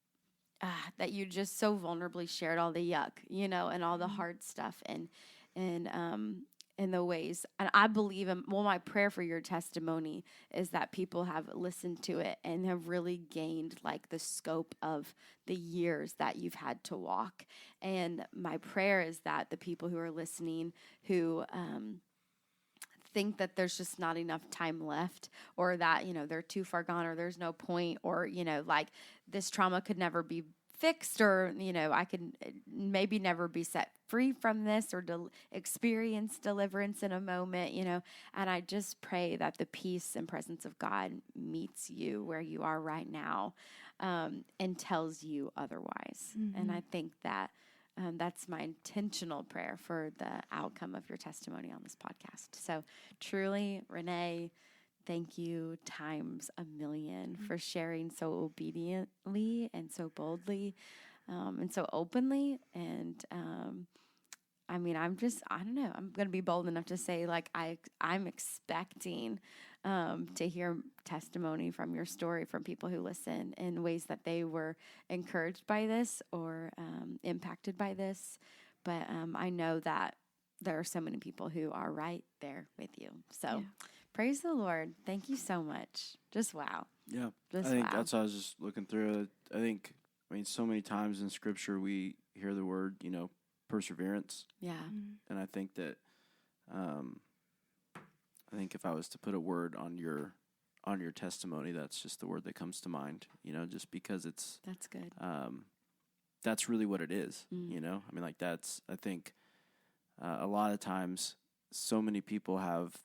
so vulnerably shared all the yuck, and all the hard stuff, and in the ways. And I believe, my prayer for your testimony is that people have listened to it and have really gained like the scope of the years that you've had to walk. And my prayer is that the people who are listening, who think that there's just not enough time left, or that, they're too far gone, or there's no point, or, like this trauma could never be fixed, or, I could maybe never be set free from this, or experience deliverance in a moment, and I just pray that the peace and presence of God meets you where you are right now, and tells you otherwise. And I think that that's my intentional prayer for the outcome of your testimony on this podcast. So truly, Renee, thank you times a million for sharing so obediently and so boldly and so openly. And I mean, I don't know. I'm going to be bold enough to say, like, I'm expecting to hear testimony from your story from people who listen in ways that they were encouraged by this or impacted by this. But I know that there are so many people who are right there with you. So praise the Lord. Thank you so much. Just wow. Yeah. Just I think wow. that's what I was just looking through it. I mean, so many times in Scripture we hear the word, perseverance. Yeah. And I think that, I think if I was to put a word on your testimony, that's just the word that comes to mind. Just because that's good. That's really what it is. I mean, like that's. I think a lot of times, so many people have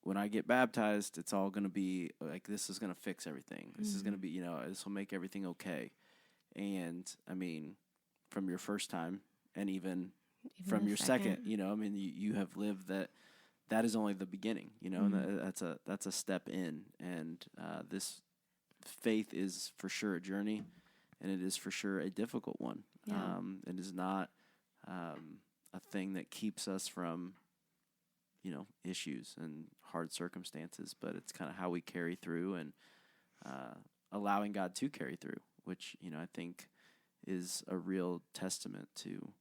when I get baptized, it's all going to be like this is going to fix everything. This is going to be this will make everything okay. And I mean, from your first time. And even from your second, I mean, you have lived that is only the beginning, and that's a step in. And this faith is for sure a journey, and it is for sure a difficult one. Yeah. It is not a thing that keeps us from, issues and hard circumstances, but it's kind of how we carry through and allowing God to carry through, which, I think is a real testament to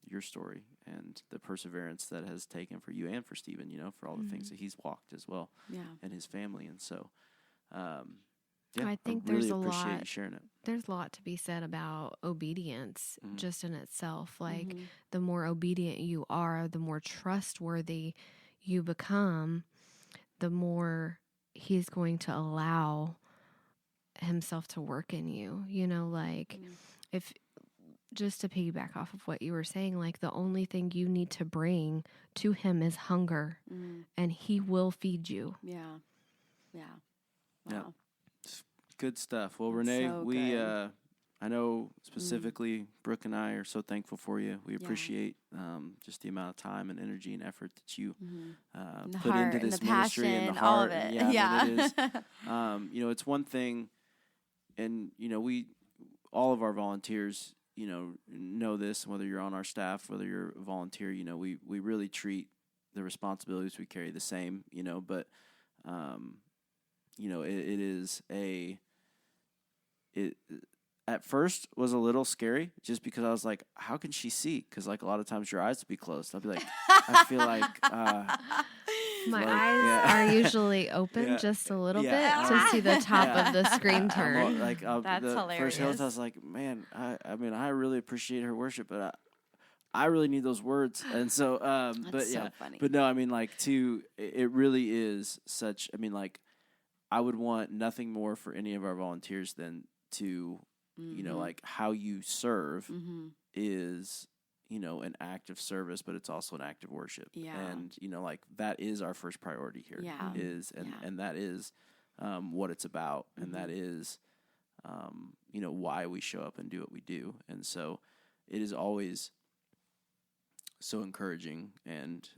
your story and the perseverance that has taken for you and for Stephen, for all the things that he's walked as well, and his family. And so, I think I really there's a appreciate lot. you sharing it. There's a lot to be said about obedience just in itself. Like Mm-hmm. the more obedient you are, the more trustworthy you become, the more he's going to allow himself to work in you. If just to piggyback off of what you were saying, like the only thing you need to bring to him is hunger, and he will feed you. Yeah. Wow. Yeah. Good stuff. Well, That's Renee, so we good. I know specifically Brooke and I are so thankful for you. We appreciate just the amount of time and energy and effort that you The put heart into and this the ministry passion, and the all heart. of it. And, I mean, it Yeah. is. It's one thing, and we all of our volunteers, know this. Whether you're on our staff, whether you're a volunteer, we really treat the responsibilities we carry the same. But it is it at first was a little scary just because I was like, how can she see? Because like a lot of times your eyes would be closed. I'd be like, I feel like my like, eyes are usually open just a little bit to see the top of the screen turn. That's the hilarious. First host, I was like, man, I mean, I really appreciate her worship, but I really need those words. And so, but so funny. but no, I mean, like, it really is such. I mean, like, I would want nothing more for any of our volunteers than to, like how you serve is, an act of service, but it's also an act of worship. Yeah. And, like that is our first priority here. Yeah. And that is what it's about. And that is, why we show up and do what we do. And so it is always so encouraging and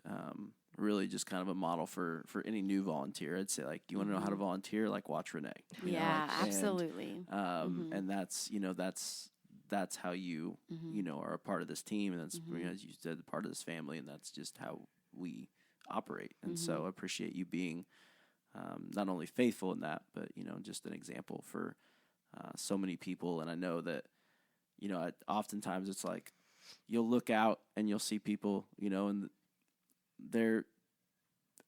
really just kind of a model for any new volunteer. I'd say, like, you want to know how to volunteer, like, watch Renee. Absolutely. And that's, that's how you, are a part of this team. And that's, as you said, part of this family. And that's just how we operate. And so I appreciate you being not only faithful in that, but, just an example for so many people. And I know that, oftentimes it's like, you'll look out and you'll see people, and they're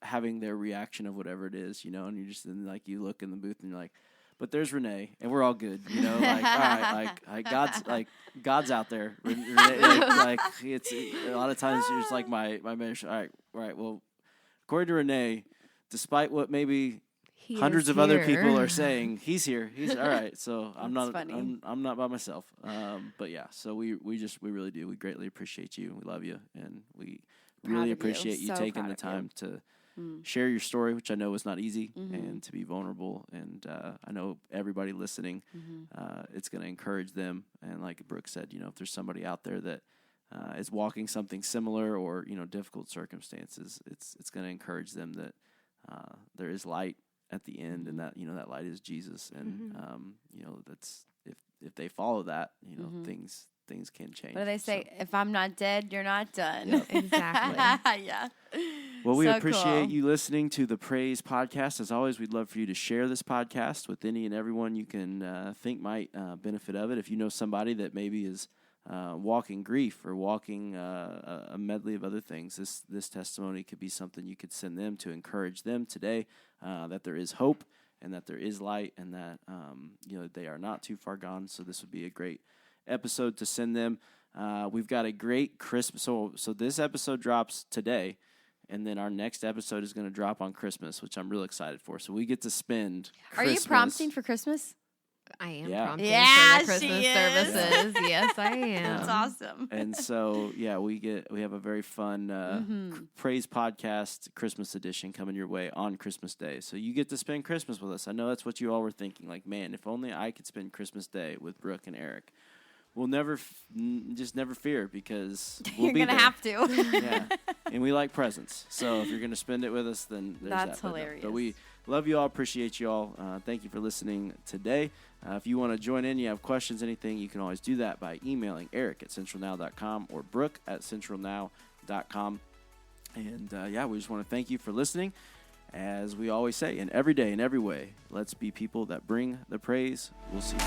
having their reaction of whatever it is, and you're just like, you look in the booth and you're like, but there's Renee and we're all good, like, all right, like God's out there. Renee, like it's a lot of times you're just like my ministry. All right. Well, according to Renee, despite what maybe hundreds of other people are saying, he's here. He's all right. So I'm not by myself. But yeah, so we really do. We greatly appreciate you. We love you, and we really appreciate you taking the time to share your story, which I know is not easy, and to be vulnerable. And I know everybody listening, it's going to encourage them. And like Brooke said, if there's somebody out there that is walking something similar or, difficult circumstances, it's going to encourage them that there is light at the end, and that, that light is Jesus. And, that's, if they follow that, things can change. What do they say? So, if I'm not dead, you're not done. Yep. Exactly. Yeah. Well, we So appreciate cool. you listening to the Praise Podcast. As always, we'd love for you to share this podcast with any and everyone you can think might benefit of it. If you know somebody that maybe is walking grief or walking a medley of other things, this testimony could be something you could send them to encourage them today, that there is hope and that there is light, and that they are not too far gone. So this would be a great episode to send them. We've got a great Christmas. So this episode drops today, and then our next episode is going to drop on Christmas, which I'm real excited for. So we get to spend Are Christmas. you prompting for Christmas? I am Yeah. prompting Yeah, for the Christmas she is. services. Yes, I am. That's awesome. And so, we have a very fun Praise Podcast Christmas edition coming your way on Christmas Day. So you get to spend Christmas with us. I know that's what you all were thinking. Like, man, if only I could spend Christmas Day with Brooke and Eric. We'll never fear, because we'll You're be going to there. have to. Yeah, and we like presents. So if you're going to spend it with us, then there's That's that. hilarious. But we love you all, appreciate you all. Thank you for listening today. If you want to join in, you have questions, anything, you can always do that by emailing eric@centralnow.com or brooke@centralnow.com. And we just want to thank you for listening. As we always say, in every day, in every way, let's be people that bring the praise. We'll see you.